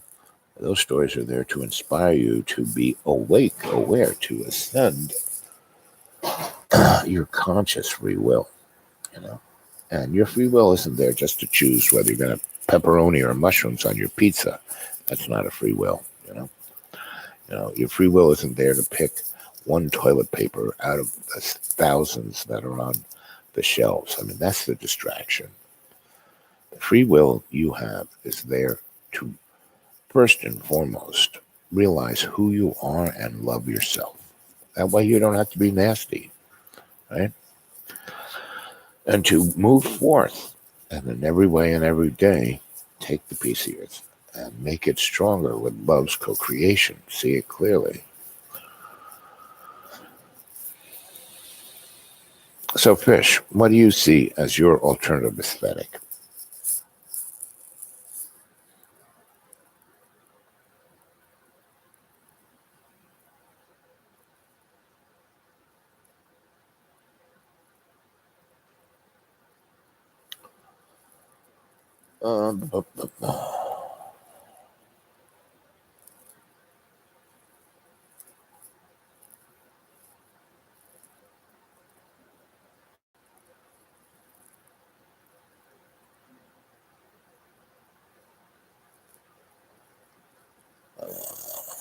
those stories are there to inspire you to be awake, aware, to ascend your conscious free will. You know, and your free will isn't there just to choose whether you're going to pepperoni or mushrooms on your pizza. That's not a free will. Your free will isn't there to pick one toilet paper out of the thousands that are on the shelves. That's the distraction. The free will you have is there to, first and foremost, realize who you are and love yourself. That way you don't have to be nasty, right? And to move forth, and in every way and every day, take the piece of yours and make it stronger with love's co-creation. See it clearly. So, Fish, what do you see as your alternative aesthetic? Um,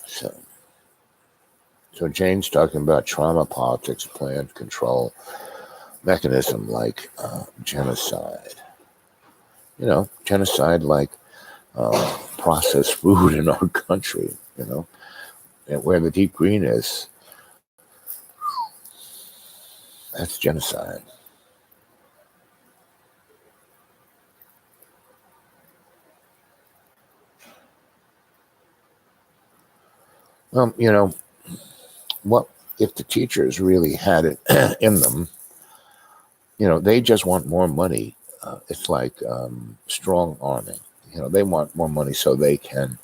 so, So Jane's talking about trauma, politics, planned control, mechanism like genocide. Genocide like processed food in our country, and where the deep green is, that's genocide. Well, what if the teachers really had it in them? They just want more money. It's like strong arming. They want more money so they can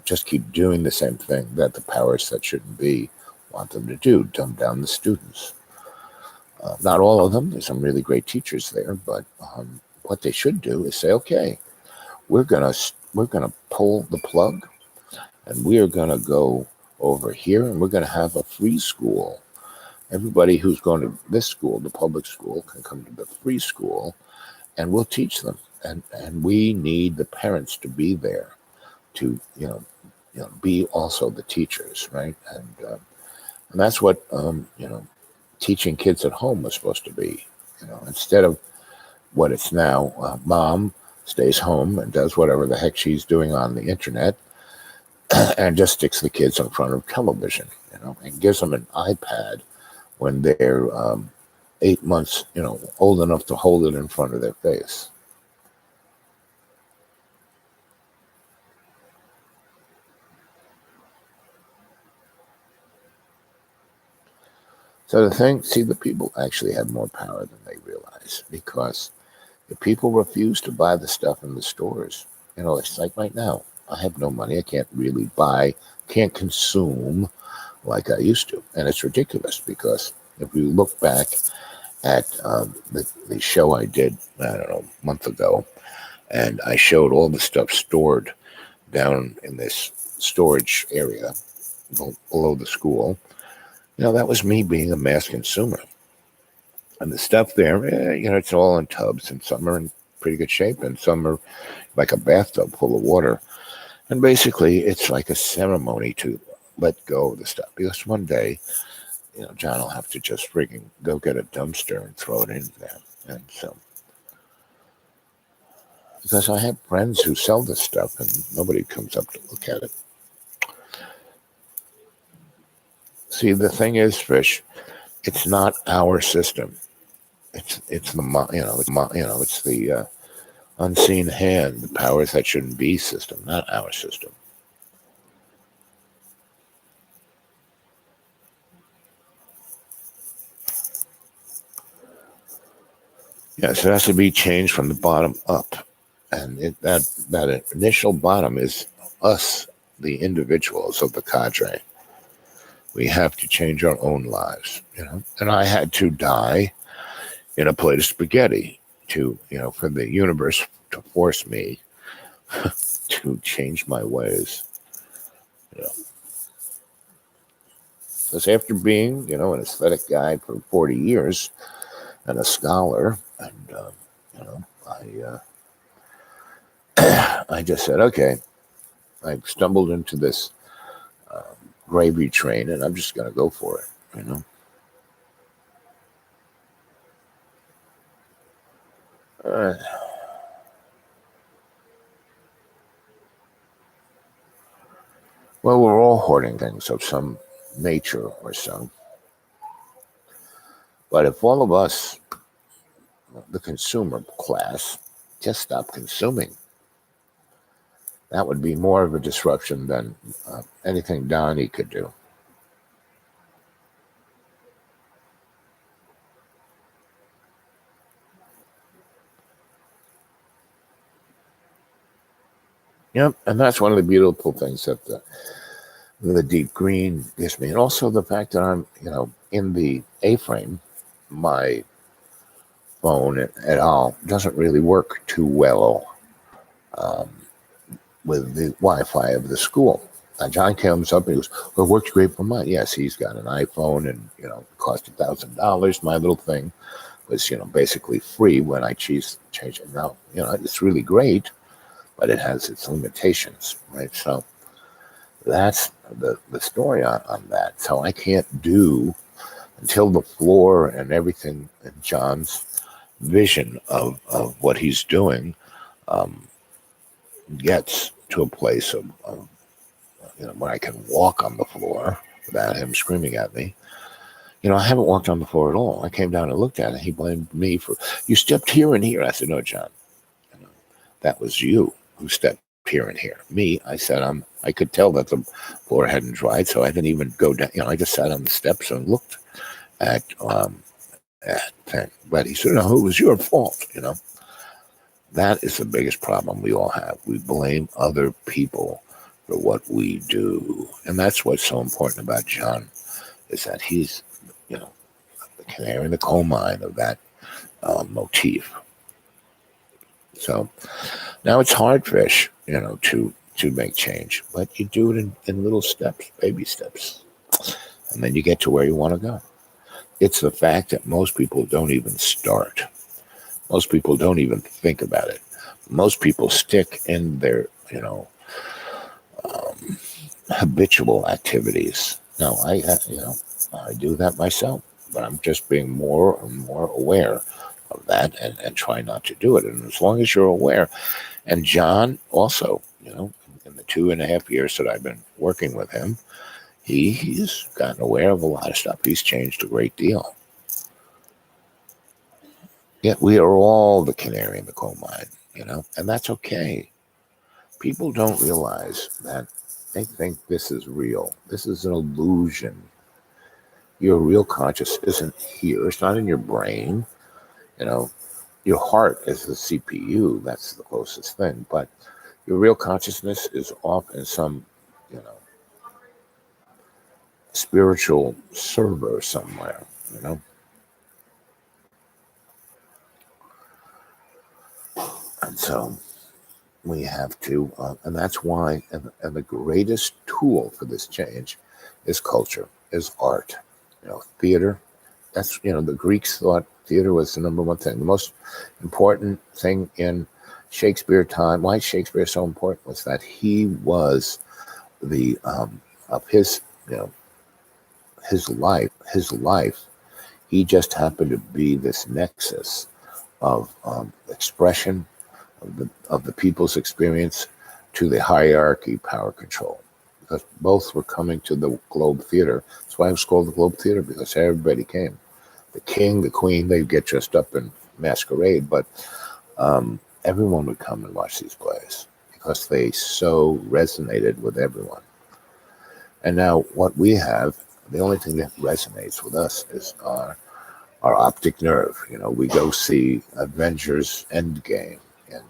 just keep doing the same thing that the powers that shouldn't be want them to do, dumb down the students. Not all of them. There's some really great teachers there, but what they should do is say, okay, we're gonna pull the plug, and we are gonna go over here, and we're gonna have a free school. Everybody who's going to this school, the public school, can come to the free school, and we'll teach them. And we need the parents to be there to be also the teachers, right? And that's what teaching kids at home was supposed to be. Instead of what it's now, mom stays home and does whatever the heck she's doing on the internet, and just sticks the kids in front of television, and gives them an iPad when they're 8 months, old enough to hold it in front of their face. So the people actually have more power than they realize, because the people refuse to buy the stuff in the stores. It's like right now, I have no money. I can't really buy, can't consume like I used to. And it's ridiculous, because if you look back at the show I did, I don't know, a month ago, and I showed all the stuff stored down in this storage area below the school. That was me being a mass consumer. And the stuff there, it's all in tubs, and some are in pretty good shape, and some are like a bathtub full of water. And basically, it's like a ceremony to let go of the stuff, because one day, John will have to just frigging go get a dumpster and throw it in there. And so, because I have friends who sell this stuff, and nobody comes up to look at it. See, the thing is, Fish, it's not our system. It's the it's the unseen hand, the powers that shouldn't be system, not our system. Yes, it has to be changed from the bottom up, and that initial bottom is us, the individuals of the cadre. We have to change our own lives, And I had to die in a plate of spaghetti to, for the universe to force me to change my ways. Because after being, an aesthetic guy for 40 years and a scholar, and I just said, okay, I stumbled into this gravy train, and I'm just going to go for it. Uh, well, we're all hoarding things of some nature or so. But if all of us, the consumer class, just stop consuming, that would be more of a disruption than anything Donnie could do. Yep, and that's one of the beautiful things that the deep green gives me, and also the fact that I'm, in the A-frame, my phone at all doesn't really work too well um, with the Wi-Fi of the school. John comes up and he goes, "Well, it works great for mine." Yes, he's got an iPhone, and it cost $1,000. My little thing was, basically free when I change it. Now, it's really great, but it has its limitations, right? So That's the story on that. So I can't do until the floor and everything in John's vision of what he's doing um, gets to a place of where I can walk on the floor without him screaming at me. I haven't walked on the floor at all. I came down and looked at it. He blamed me for, you stepped here and here. I said, no, John, you know, that was you who stepped here and here. Me, I said, I could tell that the floor hadn't dried, so I didn't even go down. I just sat on the steps and looked at thing. But he said, no, it was your fault. That is the biggest problem we all have. We blame other people for what we do. And that's what's so important about John, is that he's, you know, the canary in the coal mine of that motif. So now it's hard fish, to make change, but you do it in little steps, baby steps, and then you get to where you want to go. It's the fact that most people don't even start. Most people don't even think about it. Most people stick in their, habitual activities. Now, I do that myself, but I'm just being more and more aware of that and try not to do it. And as long as you're aware, and John also, in the 2.5 years that I've been working with him, he's gotten aware of a lot of stuff. He's changed a great deal. Yet we are all the canary in the coal mine, and that's okay. People don't realize that they think this is real. This is an illusion. Your real conscious isn't here. It's not in your brain. You know, your heart is the CPU. That's the closest thing. But your real consciousness is off in some, you know, spiritual server somewhere. You know, and so we have to, and that's why, and the greatest tool for this change is culture, is art. Theater. That's, the Greeks thought theater was the number one thing. The most important thing in Shakespeare time, why Shakespeare is so important, was that he was the, of his life, he just happened to be this nexus of expression of the people's experience to the hierarchy power control, because both were coming to the Globe Theater. That's why it was called the Globe Theater, because everybody came. The king, the queen, they'd get dressed up in masquerade, but everyone would come and watch these plays because they so resonated with everyone. And now what we have, the only thing that resonates with us is our optic nerve. We go see Avengers Endgame, and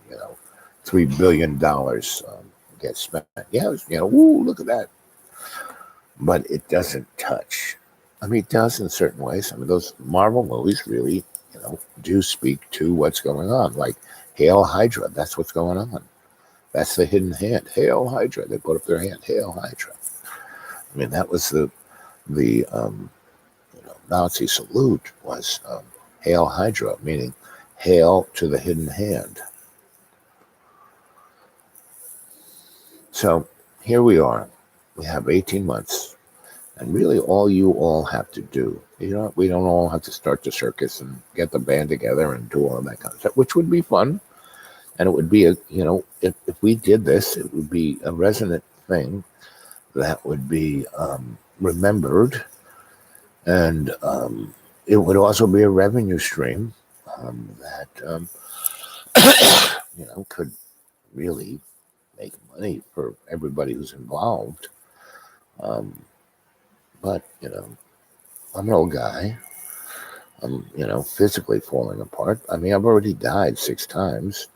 $3 billion gets spent. Yeah, woo, look at that. But it doesn't touch. I mean, it does in certain ways. I mean, those Marvel movies really, do speak to what's going on. Like Hail Hydra, that's what's going on. That's the hidden hand. Hail Hydra. They put up their hand. Hail Hydra. I mean, that was the Nazi salute was Hail Hydra, meaning hail to the hidden hand. So here we are. We have 18 months. And really all you all have to do, we don't all have to start the circus and get the band together and do all that kind of stuff, which would be fun. And it would be if we did this, it would be a resonant thing that would be remembered. And it would also be a revenue stream that, could really make money for everybody who's involved. Um, but, I'm an old guy. I'm, physically falling apart. I mean, I've already died 6 times.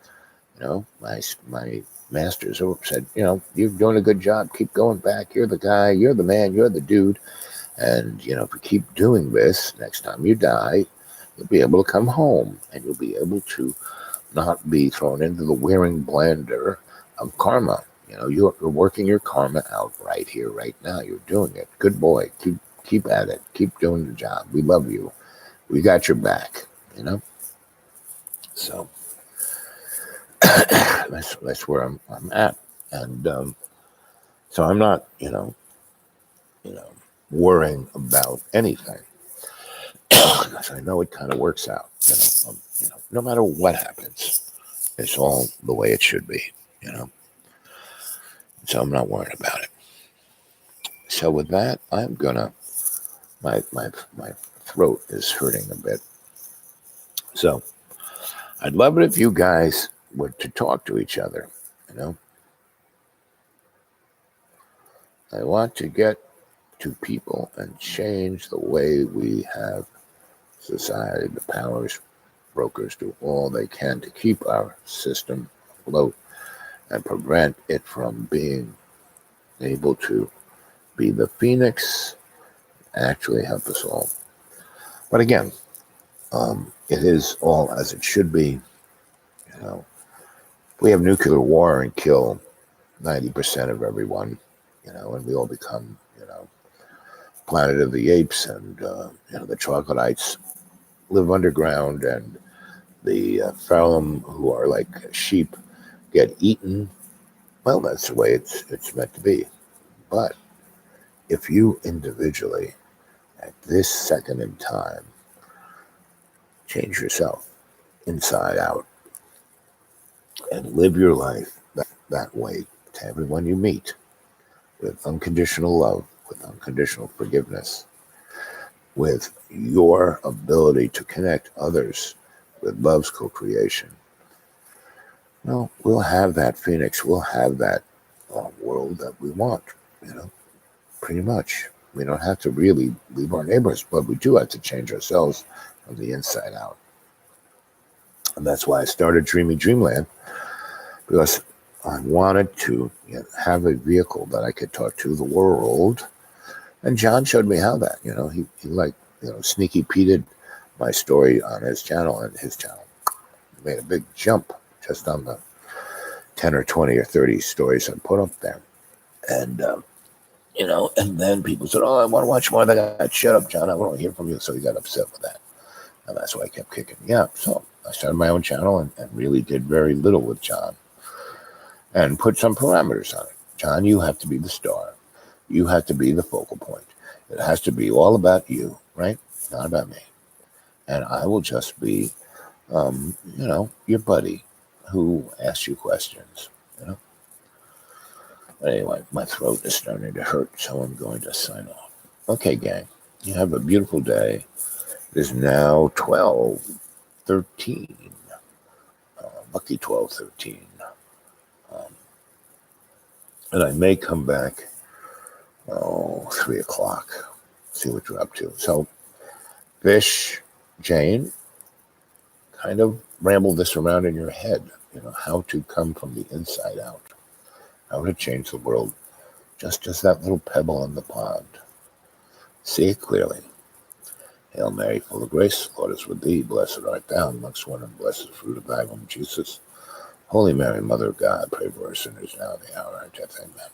My masters said, you're doing a good job. Keep going back. You're the guy. You're the man. You're the dude. And, if you keep doing this, next time you die, you'll be able to come home and you'll be able to not be thrown into the wearing blender of karma. You're working your karma out right here, right now. You're doing it. Good boy. Keep at it. Keep doing the job. We love you. We got your back. So that's where I'm at. And So I'm not, worrying about anything. Because I know it kind of works out. No matter what happens, it's all the way it should be. So I'm not worried about it. So with that, I'm gonna. My throat is hurting a bit. So I'd love it if you guys were to talk to each other. I want to get to people and change the way we have society. The powers brokers do all they can to keep our system afloat and prevent it from being able to be the phoenix and actually help us all. But again, it is all as it should be. If we have nuclear war and kill 90% of everyone, and we all become, Planet of the Apes, and the troglodytes live underground, and the Phalim, who are like sheep, get eaten. Well, that's the way it's meant to be. But if you individually, at this second in time, change yourself inside out and live your life that way to everyone you meet, with unconditional love, with unconditional forgiveness, with your ability to connect others with love's co-creation, well, we'll have that phoenix. We'll have that world that we want, pretty much. We don't have to really leave our neighbors, but we do have to change ourselves from the inside out. And that's why I started Dreamy Dreamland, because I wanted to have a vehicle that I could talk to the world. And John showed me how that, he sneaky peated my story on his channel, and his channel made a big jump just on the 10 or 20 or 30 stories I put up there. And, and then people said, oh, I want to watch more of that. Shut up, John. I want to hear from you. So he got upset with that. And that's why I kept kicking me out. So I started my own channel and really did very little with John and put some parameters on it. John, you have to be the star. You have to be the focal point. It has to be all about you, right? Not about me. And I will just be, your buddy who asks you questions, Anyway, my throat is starting to hurt, so I'm going to sign off. Okay, gang, you have a beautiful day. It is now 12:13. Lucky 12:13. And I may come back, 3 o'clock, see what you're up to. So, Fish, Jane, kind of ramble this around in your head, how to come from the inside out, how to change the world, just as that little pebble in the pond. See it clearly. Hail Mary, full of grace, the Lord is with thee. Blessed art thou amongst women, and blessed is the fruit of thy womb, Jesus. Holy Mary, Mother of God, pray for us sinners now and the hour of our death. Amen.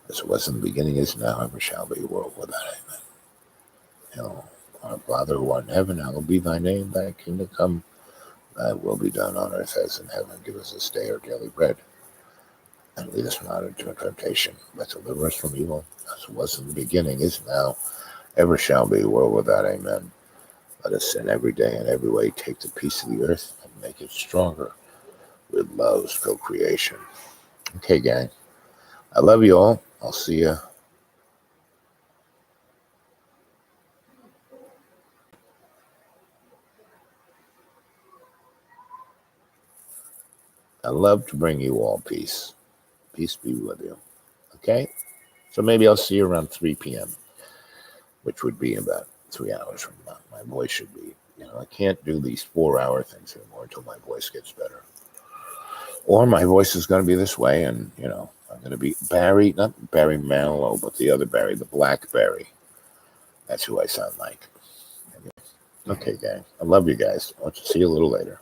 As it was in the beginning, is now, ever shall be, world without end. Hail, our Father who art in heaven, hallowed be thy name. Thy kingdom come, thy will be done on earth as in heaven. Give us this day our daily bread, and lead us not into temptation, but deliver us from evil. As it was in the beginning, is now, ever shall be, world without amen. Let us in every day and every way take the peace of the earth and make it stronger with love's co-creation. Okay, gang. I love you all. I'll see you. I love to bring you all peace. Peace be with you. Okay? So maybe I'll see you around 3 p.m., which would be about 3 hours from now. My voice should be, I can't do these 4-hour things anymore until my voice gets better. Or my voice is going to be this way, and, I'm going to be Barry, not Barry Manilow, but the other Barry, the Black Barry. That's who I sound like. Okay, gang. I love you guys. I'll see you a little later.